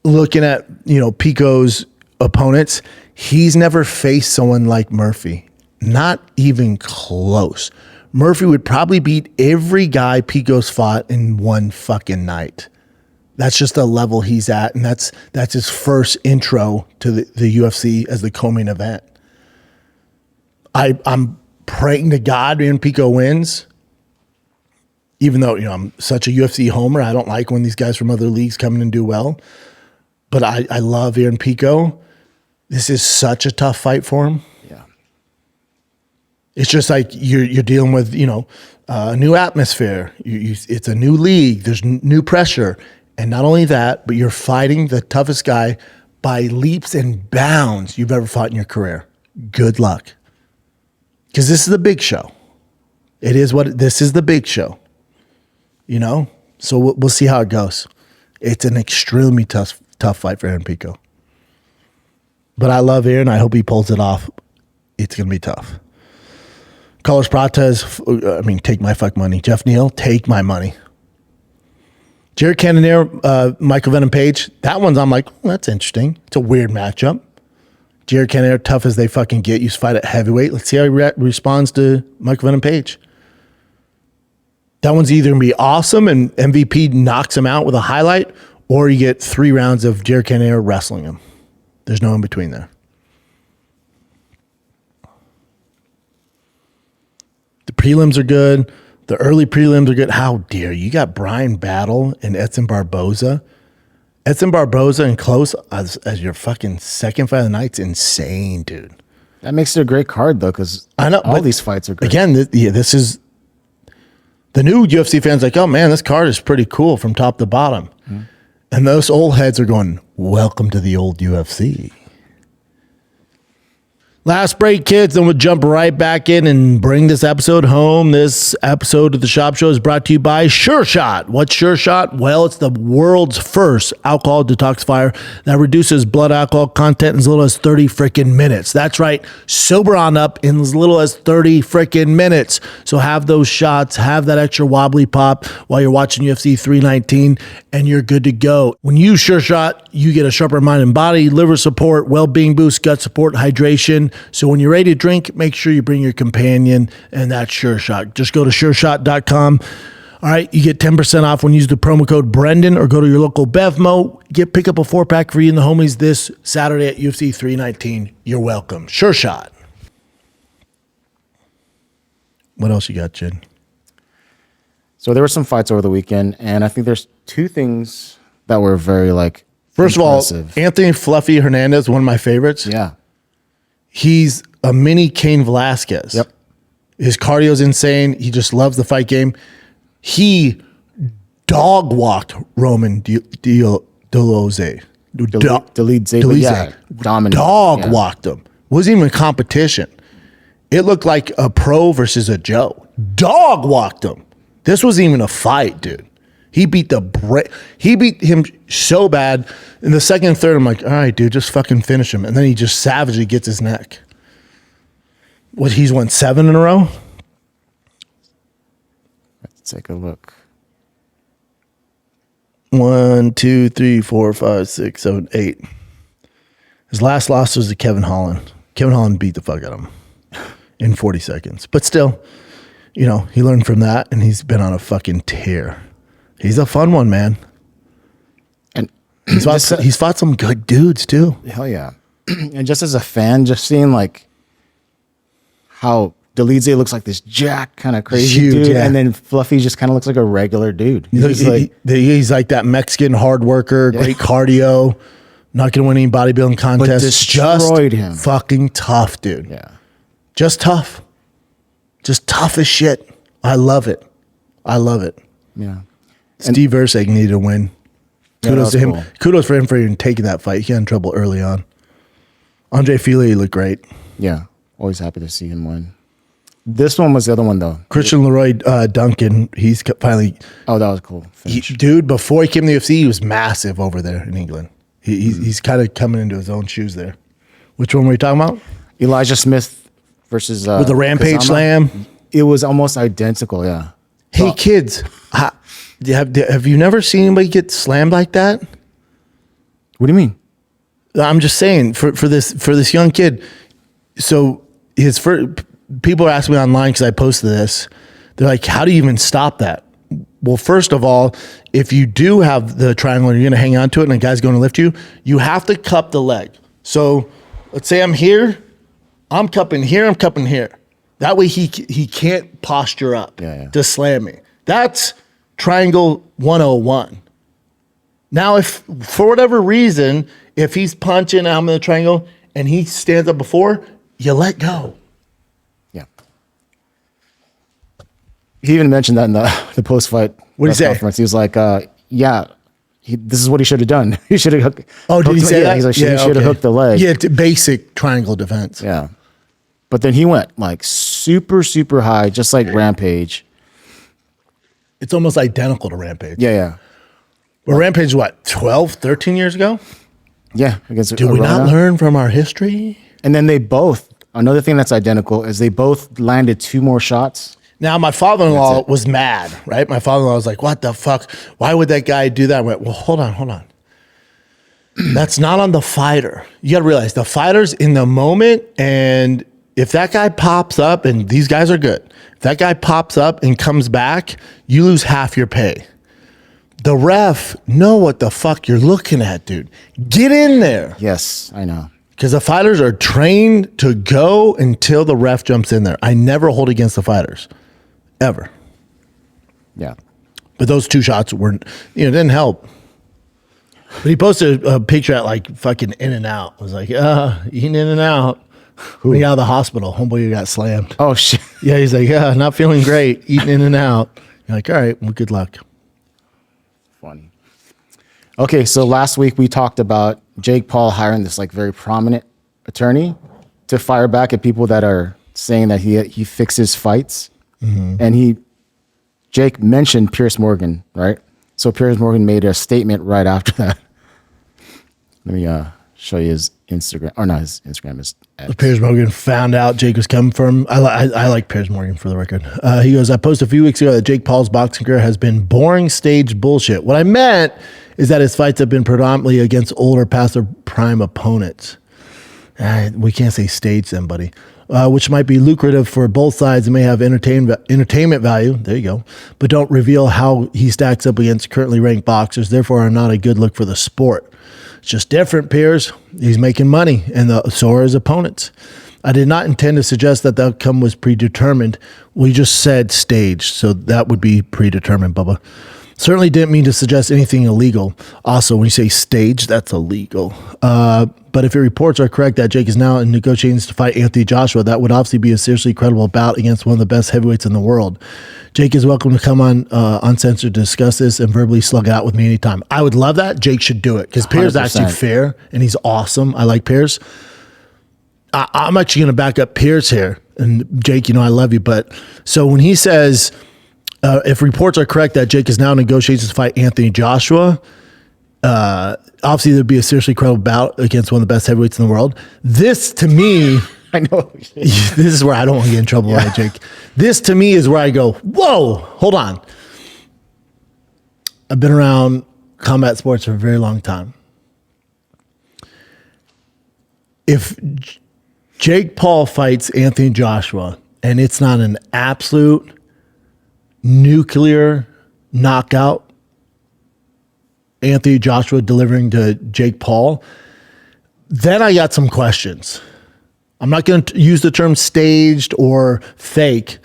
Looking at, Pico's opponents, he's never faced someone like Murphy. Not even close. Murphy would probably beat every guy Pico's fought in one fucking night. That's just the level he's at, and that's his first intro to the UFC as the co-main event. I'm praying to God Aaron Pico wins, even though I'm such a UFC homer. I don't like when these guys from other leagues come in and do well, but I love Aaron Pico. This is such a tough fight for him. Yeah, it's just like you're dealing with a new atmosphere. It's a new league. There's new pressure. And not only that, but you're fighting the toughest guy by leaps and bounds you've ever fought in your career. Good luck. Because this is the big show. This is the big show. So we'll see how it goes. It's an extremely tough fight for Aaron Pico. But I love Aaron. I hope he pulls it off. It's going to be tough. Carlos Prates, take my fuck money. Jeff Neal, take my money. Jared Cannonier, Michael Venom Page. That one's, I'm like, that's interesting. It's a weird matchup. Jared Cannonier, tough as they fucking get. Used to fight at heavyweight. Let's see how he responds to Michael Venom Page. That one's either going to be awesome and MVP knocks him out with a highlight, or you get 3 rounds of Jared Cannonier wrestling him. There's no in between there. The prelims are good. The early prelims are good. How dare you? You got Brian Battle and Edson Barboza. Edson Barboza and Close as your fucking second fight of the night's insane, dude. That makes it a great card, though, because I know all these fights are great. Again, this is the new UFC fans like, oh man, this card is pretty cool from top to bottom. Mm-hmm. And those old heads are going, welcome to the old UFC. Last break, kids, then we'll jump right back in and bring this episode home. This episode of the Schaub Show is brought to you by Sure Shot. What's Sure Shot? Well, it's the world's first alcohol detoxifier that reduces blood alcohol content in as little as 30 freaking minutes. That's right, sober on up in as little as 30 freaking minutes. So have those shots, have that extra wobbly pop while you're watching UFC 319, and you're good to go. When you use Sure Shot, you get a sharper mind and body, liver support, well-being boost, gut support, hydration. So when you're ready to drink, make sure you bring your companion, and that's Sure Shot. Just go to sureshot.com. All right, you get 10% off when you use the promo code Brendan, or go to your local Bevmo. Pick up a 4-pack for you and the homies this Saturday at UFC 319. You're welcome. Sure Shot. What else you got, Jed? So there were some fights over the weekend, and I think there's two things that were very First impressive. of all, Anthony Fluffy Hernandez, one of my favorites. Yeah. He's a mini Cain Velasquez. Yep. His cardio's insane. He just loves the fight game. He dog walked Roman Dolidze. Dolidze, yeah, dominant. Dog walked him. Wasn't even a competition. It looked like a pro versus a Joe. Dog walked him. This wasn't even a fight, dude. He beat him so bad. In the second and third, I'm like, all right, dude, just fucking finish him. And then he just savagely gets his neck. He's won 7 in a row? Let's take a look. 1, 2, 3, 4, 5, 6, 7, 8. His last loss was to Kevin Holland. Kevin Holland beat the fuck out of him in 40 seconds. But still, he learned from that, and he's been on a fucking tear. He's a fun one, man. And he's fought some good dudes, too. Hell yeah. And just as a fan, just seeing how Dolidze looks like this jack kind of crazy huge, dude, yeah. And then Fluffy just kind of looks like a regular dude. He's like that Mexican hard worker, great cardio, not going to win any bodybuilding contest. Destroyed him. Fucking tough, dude. Yeah. Just tough. Just tough as shit. I love it. Yeah. Steve Erceg needed a win. Kudos to him. Cool. Kudos for him for even taking that fight. He got in trouble early on. Andre Fili looked great. Yeah. Always happy to see him win. This one was the other one, though. Christian Leroy Duncan, he's finally... Oh, that was cool. Dude, before he came to the UFC, he was massive over there in England. He's kind of coming into his own shoes there. Which one were you talking about? Elija Smith versus... with the Rampage Kazama. Slam? It was almost identical, yeah. Hey, kids, have you never seen anybody get slammed like that? What do you mean? I'm just saying, for this young kid, so his first... People are asking me online because I posted this. They're like, how do you even stop that? Well, first of all, if you do have the triangle and you're going to hang on to it and a guy's going to lift you, you have to cup the leg. So let's say I'm here, I'm cupping here, I'm cupping here. That way he can't posture up to slam me. That's triangle 101. Now, if for whatever reason, if he's punching, I'm in the triangle, and he stands up before, you let go. He even mentioned that in the post-fight. What did he say? Conference. He was like, this is what he should have done. He should have hooked. Oh, did he say that? He's like, he should have hooked the leg. Yeah, basic triangle defense. Yeah. But then he went super, super high, just like Rampage. It's almost identical to Rampage. Yeah. Well, Rampage, what, 12, 13 years ago? Yeah. Against Did we not learn from our history? And then another thing that's identical is they both landed 2 more shots. Now, my father-in-law was mad, right? My father-in-law was like, what the fuck? Why would that guy do that? I went, well, hold on. That's not on the fighter. You got to realize the fighter's in the moment, and if that guy pops up, and these guys are good, if that guy pops up and comes back, you lose half your pay. The ref know what the fuck you're looking at, dude. Get in there. Yes, I know. Because the fighters are trained to go until the ref jumps in there. I never hold against the fighters. Ever. Yeah. But those 2 shots weren't, it didn't help. But he posted a picture at like fucking In-N-Out. It was like, eating In-N-Out. When he got out of the hospital, homeboy got slammed. Oh shit. Yeah, he's like, not feeling great, eating In-N-Out. You're like, all right, well, good luck. Funny. Okay, so last week we talked about Jake Paul hiring this like very prominent attorney to fire back at people that are saying that he fixes fights. And Jake mentioned Piers Morgan, right? So Piers Morgan made a statement right after that. Let me show you his Instagram, or not his Instagram, his X. Piers Morgan found out Jake was coming from. I like Piers Morgan for the record. He goes, I posted a few weeks ago that Jake Paul's boxing career has been boring stage bullshit. What I meant is that his fights have been predominantly against older, past their prime opponents. We can't say stage then, buddy. Which might be lucrative for both sides and may have entertainment value. There you go. But don't reveal how he stacks up against currently ranked boxers, therefore are not a good look for the sport. It's just different, Piers. He's making money, and so are his opponents. I did not intend to suggest that the outcome was predetermined. We just said staged, so that would be predetermined, Bubba. Certainly didn't mean to suggest anything illegal. Also, when you say staged, that's illegal. But if your reports are correct that Jake is now in negotiations to fight Anthony Joshua, that would obviously be a seriously credible bout against one of the best heavyweights in the world. Jake is welcome to come on Uncensored to discuss this and verbally slug it out with me anytime. I would love that. Jake should do it because Piers is actually fair and he's awesome. I like Piers. I'm actually going to back up Piers here. And Jake, I love you. But so when he says, if reports are correct that Jake is now in negotiations to fight Anthony Joshua, obviously there'd be a seriously credible bout against one of the best heavyweights in the world. This to me, I know. this is where I don't want to get in trouble, right, Jake? This to me is where I go, whoa, hold on. I've been around combat sports for a very long time. If Jake Paul fights Anthony Joshua and it's not an absolute nuclear knockout, Anthony Joshua delivering to Jake Paul, then I got some questions. I'm not going to use the term staged or fake,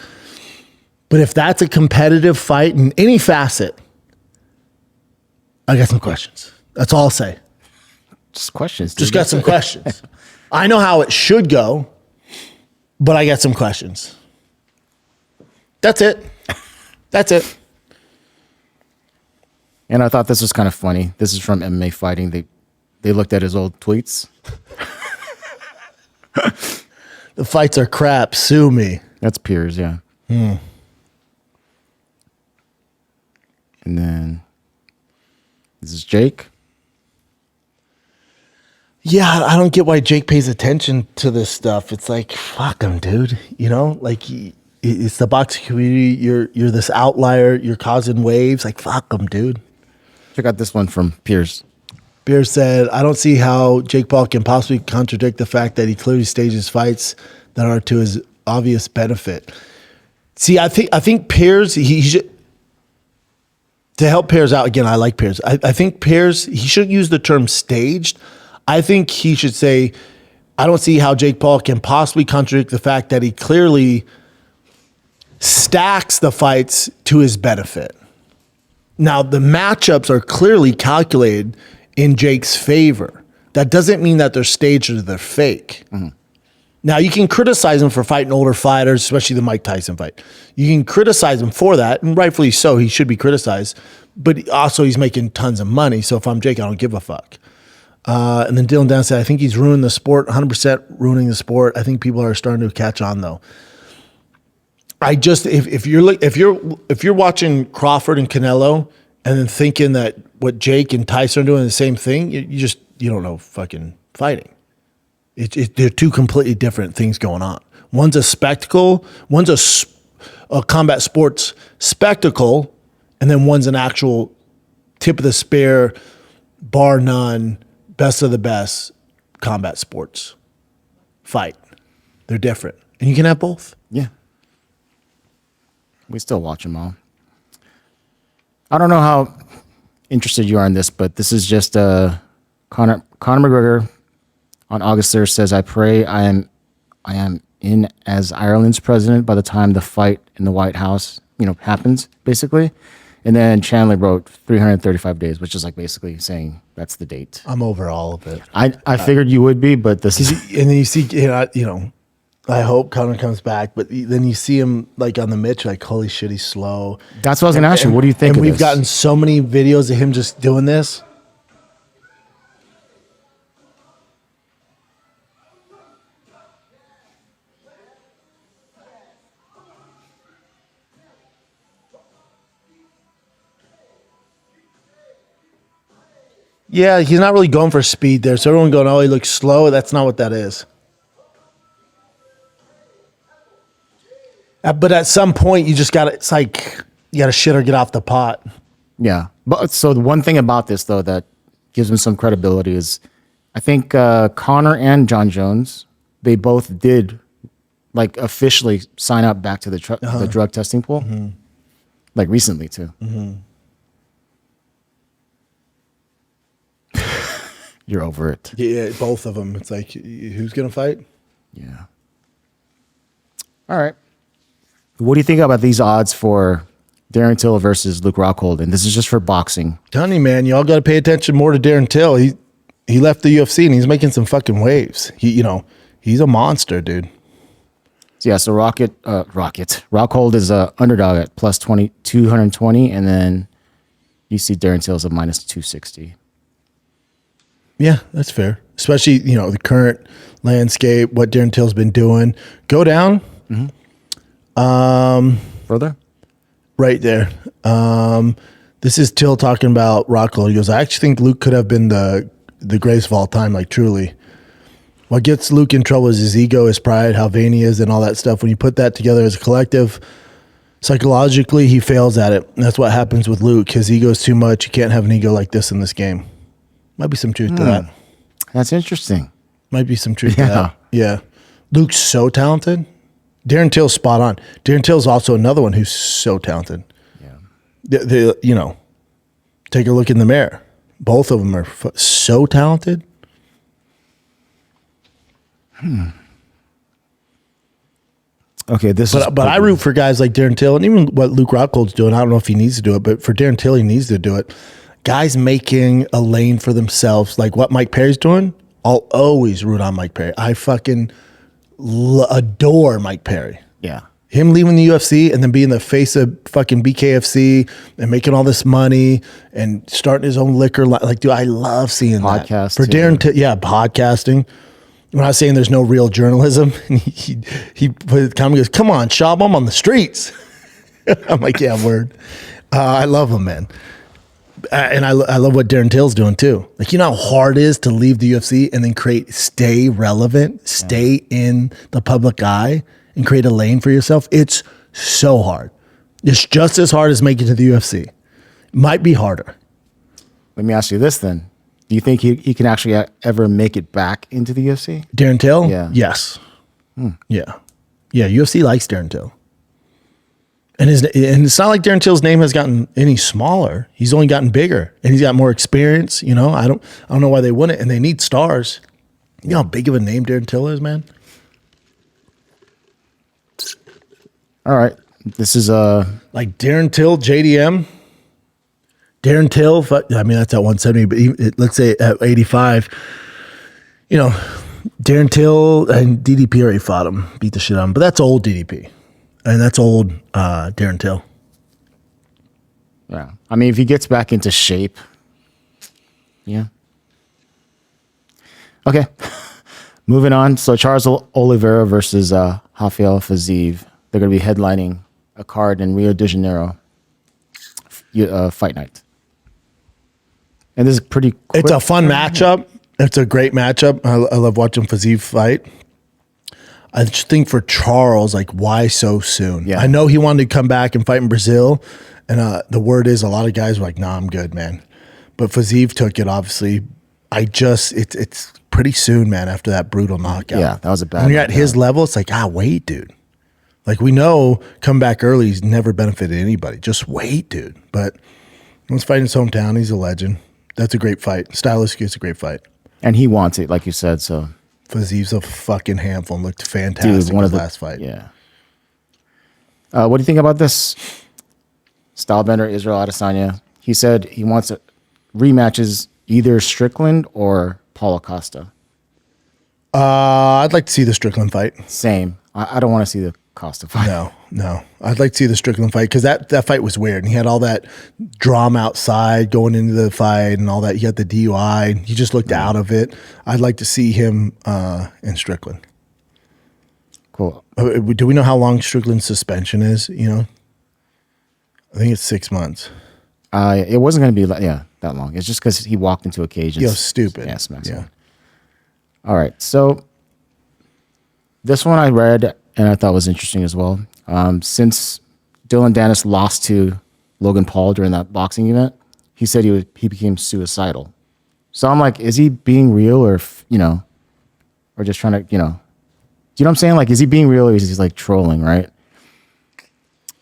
but if that's a competitive fight in any facet, I got some questions. That's all I'll say. Just questions. Just got some questions. I know how it should go, but I got some questions. That's it. That's it. And I thought this was kind of funny. This is from MMA Fighting. They looked at his old tweets. The fights are crap. Sue me. That's Piers, yeah. And then this is Jake. Yeah, I don't get why Jake pays attention to this stuff. It's like, fuck him, dude. It's the boxing community. You're this outlier. You're causing waves. Like, fuck him, dude. Check out this one from Piers. Piers said, I don't see how Jake Paul can possibly contradict the fact that he clearly stages fights that are to his obvious benefit. See, I think Piers, he should, to help Piers out, again, I like Piers. I think Piers, he should use the term staged. I think he should say, I don't see how Jake Paul can possibly contradict the fact that he clearly stacks the fights to his benefit. Now, the matchups are clearly calculated in Jake's favor. That doesn't mean that they're staged or they're fake. Mm-hmm. Now, you can criticize him for fighting older fighters, especially the Mike Tyson fight. You can criticize him for that, and rightfully so. He should be criticized. But also, he's making tons of money. So if I'm Jake, I don't give a fuck. And then Dylan Dan said, I think he's ruined the sport, 100% ruining the sport. I think people are starting to catch on, though. I just if you're watching Crawford and Canelo and then thinking that what Jake and Tyson are doing is the same thing, you don't know fucking fighting. They're two completely different things going on. One's a spectacle, one's a combat sports spectacle, and then one's an actual tip of the spear, bar none, best of the best combat sports fight. They're different, and you can have both. Yeah. We still watch them all. I don't know how interested you are in this, but this is just Conor McGregor on August 3rd says, I pray I am in as Ireland's president by the time the fight in the White House, happens, basically. And then Chandler wrote 335 days, which is like basically saying that's the date. I'm over all of it. I figured you would be, but this is And then you see, I hope Conor comes back, but then you see him like on the Mitch, like, holy shit, he's slow. that's what I was gonna ask you. What do you think? And of we've this? gotten so many videos of him just doing this. Yeah, he's not really going for speed there. So everyone going, oh, he looks slow. That's not what that is. But at some point, you just got to, it's like, you got to shit or get off the pot. Yeah. But so the one thing about this though that gives him some credibility is I think Connor and John Jones, they both did like officially sign up back to the drug testing pool. Like recently too. You're over it. Yeah, both of them. It's like, who's going to fight? Yeah. All right. What do you think about these odds for Darren Till versus Luke Rockhold? And this is just for boxing. Telling you, man, y'all got to pay attention more to Darren Till. He left the UFC and he's making some fucking waves. He's a monster, dude. So yeah, so Rockhold is a underdog at plus 220, and then you see Darren Till is a minus 260. Yeah, that's fair. Especially, the current landscape, what Darren Till's been doing. Go down. Further? Right there. This is Till talking about Rockhold. He goes, I actually think Luke could have been the greatest of all time, like truly. What gets Luke in trouble is his ego, his pride, how vain he is, and all that stuff. When you put that together as a collective, psychologically, he fails at it. And that's what happens with Luke. His ego is too much. You can't have an ego like this in this game. Might be some truth to that. That's interesting. Might be some truth to that. Yeah. Luke's so talented. Darren Till's spot on. Darren Till's also another one who's so talented. Yeah. Take a look in the mirror. Both of them are so talented. Okay, but I root for guys like Darren Till, and even what Luke Rockhold's doing. I don't know if he needs to do it, but for Darren Till, he needs to do it. Guys making a lane for themselves, like what Mike Perry's doing. I'll always root on Mike Perry. I fucking adore Mike Perry. Yeah. Him leaving the UFC and then being the face of fucking BKFC and making all this money and starting his own liquor line. Like, dude, I love seeing Podcast that. For Darren Till, podcasting. When I was saying there's no real journalism, and he put it comment, goes, come on, Schaub, I'm on the streets. I'm like, yeah, word. I love him, man. And I love what Darren Till's doing too. Like, you know how hard it is to leave the UFC and then stay relevant, stay in the public eye and create a lane for yourself? It's so hard. It's just as hard as making it to the UFC. Might be harder. Let me ask you this then. Do you think he can actually ever make it back into the UFC? Darren Till? Yeah. Yes. Yeah. Yeah, UFC likes Darren Till. And it's not like Darren Till's name has gotten any smaller. He's only gotten bigger, and he's got more experience. I don't know why they wouldn't. And they need stars. You know how big of a name Darren Till is, man. All right, this is like Darren Till, JDM. Darren Till, I mean that's at 170, but let's say at 85. Darren Till and DDP already fought him, beat the shit out of him, but that's old DDP. And that's old Darren Till. Yeah. I mean, if he gets back into shape, yeah. Okay. Moving on. So Charles Oliveira versus Rafael Fiziev. They're going to be headlining a card in Rio de Janeiro fight night. And this is pretty quick. It's a fun matchup. It's a great matchup. I love watching Fiziev fight. I just think for Charles, like, why so soon? Yeah. I know he wanted to come back and fight in Brazil, and the word is a lot of guys were like, nah, I'm good, man. But Fiziev took it, obviously. It's pretty soon, man, after that brutal knockout. Yeah, that was a bad When you're at knockout. his level, it's like, wait, dude. Like, we know come back early, he's never benefited anybody. Just wait, dude. But let's fight in his hometown. He's a legend. That's a great fight. Stylistically, it's a great fight. And he wants it, like you said, so... Fiziev's a fucking handful and looked fantastic in his last fight. Yeah. What do you think about this? Stylebender Israel Adesanya. He said he wants rematches either Strickland or Paulo Costa. I'd like to see the Strickland fight. Same. I don't want to see the Costa fight. No. I'd like to see the Strickland fight because that fight was weird. And he had all that drama outside going into the fight and all that. He had the DUI. He just looked out of it. I'd like to see him in Strickland. Cool. Do we know how long Strickland's suspension is? You know, I think it's 6 months. It wasn't going to be that long. It's just because he walked into a cage. And Stupid. Yeah, smacks Yeah. him. All right. So this one I read and I thought was interesting as well. Since Dylan Dennis lost to Logan Paul during that boxing event, he said he became suicidal. So I'm like, is he being real or or just trying to do you know what I'm saying? Like, is he being real or is he like trolling, right?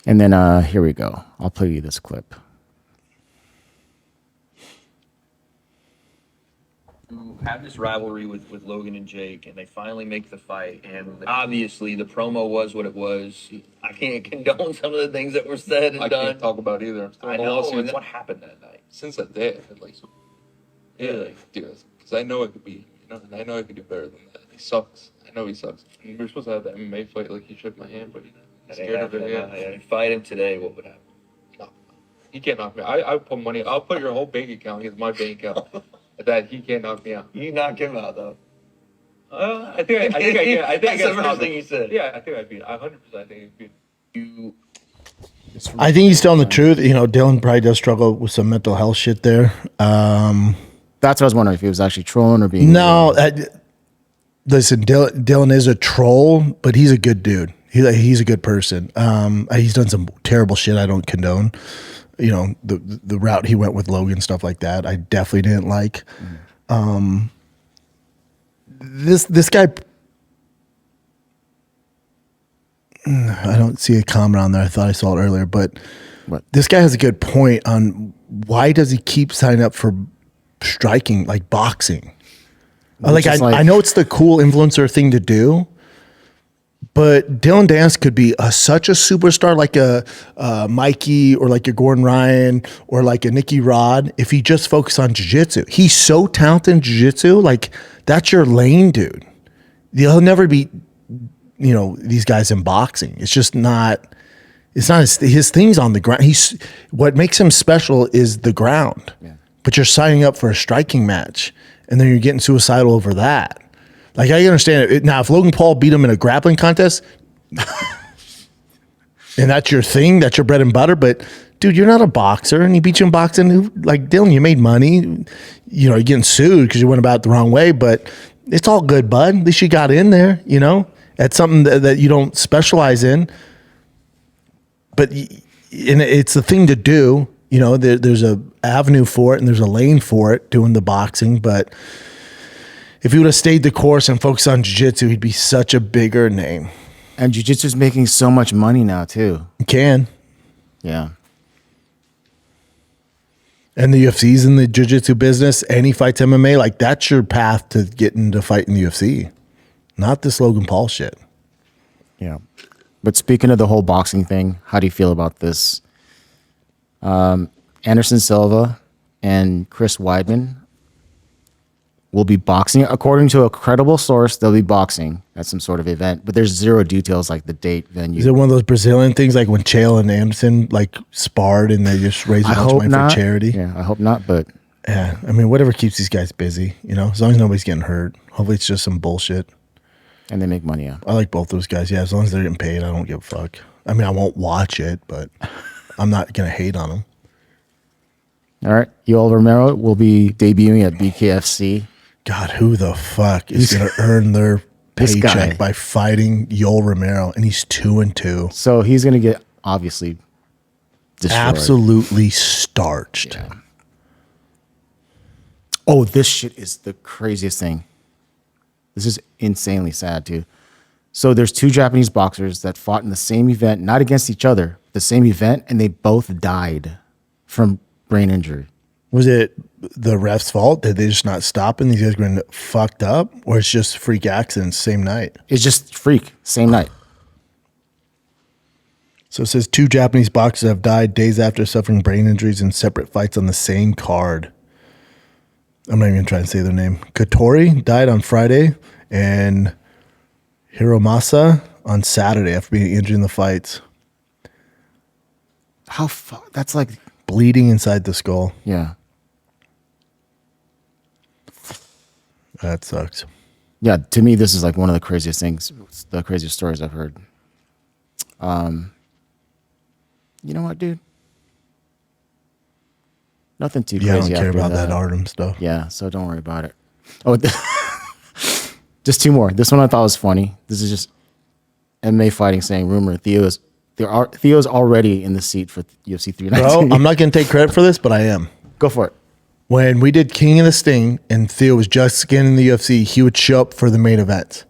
And then here we go. I'll play you this clip. Who have this rivalry with Logan and Jake, and they finally make the fight. And obviously, the promo was what it was. I can't condone some of the things that were said and I done. can't talk about either. I know. And what happened that night? Since that day, I had like, because I know I could be, and I know I could do better than that. He sucks. I know he sucks. And we were supposed to have the MMA fight, like he shook my hand, but I'm scared of it. Yeah. Fight him today. What would happen? No, he can't knock me. I put money. I'll put your whole bank account against my bank account. That he can't knock me out. You knock him out though. I think I can. I think That's the first thing you said. Yeah, I think I beat. 100%. I think I beat. You. I think he's telling the truth. You know, Dylan probably does struggle with some mental health shit there. That's what I was wondering, if he was actually trolling or being No, listen, Dylan is a troll, but he's a good dude. He's a good person. He's done some terrible shit I don't condone. You know, the route he went with Logan, stuff like that, I definitely didn't like. This guy, I don't see a comment on there. I thought I saw it earlier, but What? This guy has a good point on why does he keep signing up for striking, like boxing? I know it's the cool influencer thing to do, but Dylan Dance could be such a superstar, like a Mikey or like a Gordon Ryan or like a Nicky Rod, if he just focused on jiu-jitsu. He's so talented in jiu-jitsu. Like, that's your lane, dude. He'll never beat, these guys in boxing. It's just not. It's not his thing's on the ground. What makes him special is the ground. Yeah. But you're signing up for a striking match, and then you're getting suicidal over that. Like, I understand it. Now, if Logan Paul beat him in a grappling contest, and that's your thing, that's your bread and butter, but dude, you're not a boxer, and he beat you in boxing. Like, Dylan, you made money. You're getting sued because you went about it the wrong way, but it's all good, bud. At least you got in there, That's something that you don't specialize in. But it's the thing to do. There's a avenue for it, and there's a lane for it, doing the boxing, but if he would have stayed the course and focused on jiu-jitsu, he'd be such a bigger name. And jiu-jitsu is making so much money now too. He can. Yeah. And the UFC's in the jiu-jitsu business, and he fights MMA. Like, that's your path to getting to fight in the UFC. Not this Logan Paul shit. Yeah. But speaking of the whole boxing thing, how do you feel about this? Anderson Silva and Chris Weidman will be boxing. According to a credible source, they'll be boxing at some sort of event, but there's zero details like the date, venue. Is it one of those Brazilian things like when Chael and Anderson sparred and they just raised a bunch of money for charity? Yeah, I hope not, but yeah, I mean, whatever keeps these guys busy, as long as nobody's getting hurt. Hopefully it's just some bullshit. And they make money, yeah. I like both those guys. Yeah, as long as they're getting paid, I don't give a fuck. I mean, I won't watch it, but I'm not going to hate on them. All right. Yoel Romero will be debuting at BKFC. God, who the fuck is going to earn their paycheck by fighting Yoel Romero? And he's 2-2. So he's going to get, obviously, destroyed. Absolutely starched. Yeah. Oh, this shit is the craziest thing. This is insanely sad, too. So there's two Japanese boxers that fought in the same event, not against each other, the same event, and they both died from brain injury. Was it the ref's fault? Did they just not stop and these guys were getting fucked up? Or it's just freak accidents same night? It's just freak, same night. So it says 2 Japanese boxers have died days after suffering brain injuries in separate fights on the same card. I'm not even going to try and say their name. Katori died on Friday and Hiromasa on Saturday after being injured in the fights. That's like bleeding inside the skull. Yeah. That sucks. Yeah, to me, this is like one of the craziest things, the craziest stories I've heard. You know what, dude? Nothing too Yeah, I crazy. don't care about that Artem stuff. Yeah, so don't worry about it. Oh, just 2 more. This one I thought was funny. This is just MMA fighting saying rumor. Theo's already in the seat for UFC 319. Bro, I'm not going to take credit for this, but I am. Go for it. When we did King of the Sting and Theo was just getting in the UFC, he would show up for the main event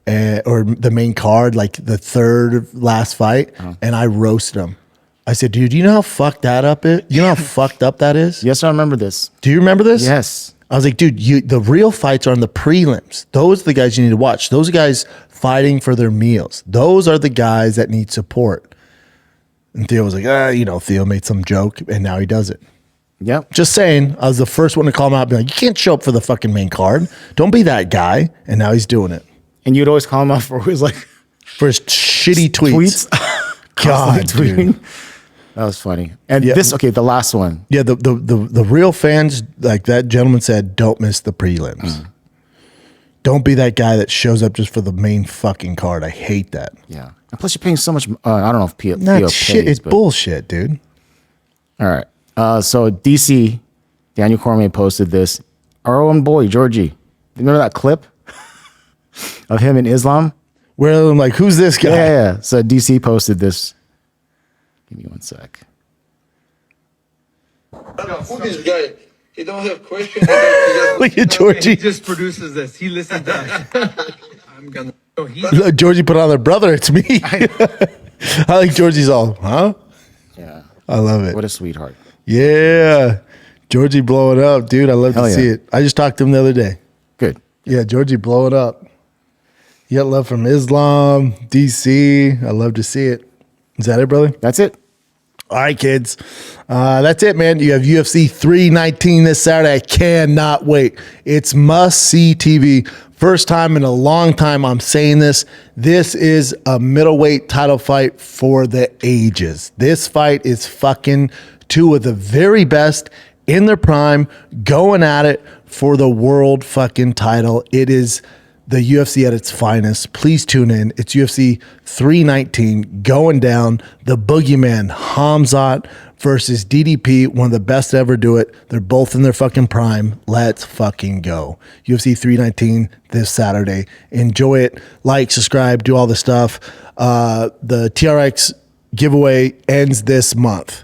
or the main card, like the third last fight, and I roasted him. I said, dude, you know how fucked that up is? You know how fucked up that is? Yes, I remember this. Do you remember this? Yes. I was like, dude, the real fights are on the prelims. Those are the guys you need to watch. Those are guys fighting for their meals. Those are the guys that need support. And Theo was like, Theo made some joke, and now he does it. Yep. Just saying, I was the first one to call him out, be like, you can't show up for the fucking main card. Don't be that guy. And now he's doing it. And you'd always call him out for his his shitty tweets. God, dude. That was funny. And the last one. Yeah, the real fans, like that gentleman said, don't miss the prelims. Don't be that guy that shows up just for the main fucking card. I hate that. Yeah. And plus, you're paying so much. I don't know if Theo shit. pays, It's bullshit, dude. All right. So DC, Daniel Cormier posted this. Our own boy, Georgie. Remember that clip of him in Islam? Where I'm like, who's this guy? Yeah. So DC posted this. Give me 1 sec. Who this guy? He don't have questions. Look at Georgie. He just produces this. He listens to us. I'm gonna. Look, Georgie put on their brother. It's me. I like Georgie's all, huh? Yeah. I love it. What a sweetheart. Yeah. Georgie blowing up, dude. I love to see it. I just talked to him the other day. Good. Yeah, Georgie blowing up. You got love from Islam, DC. I love to see it. Is that it, brother? That's it. All right, kids. That's it, man. You have UFC 319 this Saturday. I cannot wait. It's must-see TV. First time in a long time I'm saying this. This is a middleweight title fight for the ages. This fight is fucking 2 of the very best in their prime going at it for the world fucking title. It is the UFC at its finest. Please tune in. It's UFC 319 going down. The Boogeyman, Khamzat versus DDP, one of the best to ever do it. They're both in their fucking prime. Let's fucking go. UFC 319 this Saturday. Enjoy it. Like, subscribe, do all the stuff. The TRX giveaway ends this month.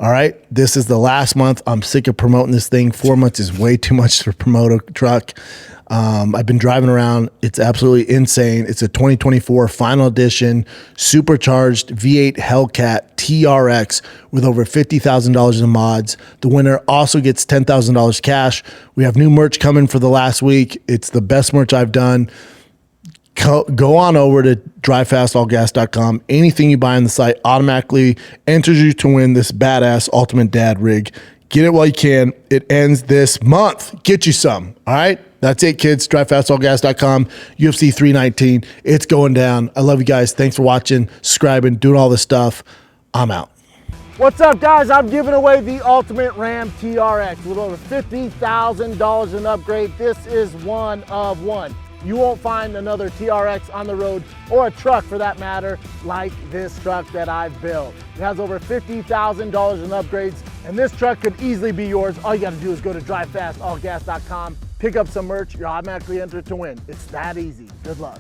All right. This is the last month. I'm sick of promoting this thing. 4 months is way too much to promote a truck. I've been driving around. It's absolutely insane. It's a 2024 final edition supercharged V8 Hellcat TRX with over $50,000 in mods. The winner also gets $10,000 cash. We have new merch coming for the last week. It's the best merch I've done. Go on over to drivefastallgas.com. Anything you buy on the site automatically enters you to win this badass Ultimate Dad rig. Get it while you can. It ends this month. Get you some. All right? That's it, kids. DriveFastAllGas.com. UFC 319. It's going down. I love you guys. Thanks for watching, subscribing, doing all this stuff. I'm out. What's up, guys? I'm giving away the Ultimate Ram TRX with over $50,000 in upgrade. This is one of one. You won't find another TRX on the road, or a truck for that matter, like this truck that I've built. It has over $50,000 in upgrades, and this truck could easily be yours. All you gotta do is go to drivefastallgas.com, pick up some merch, you're automatically entered to win. It's that easy. Good luck.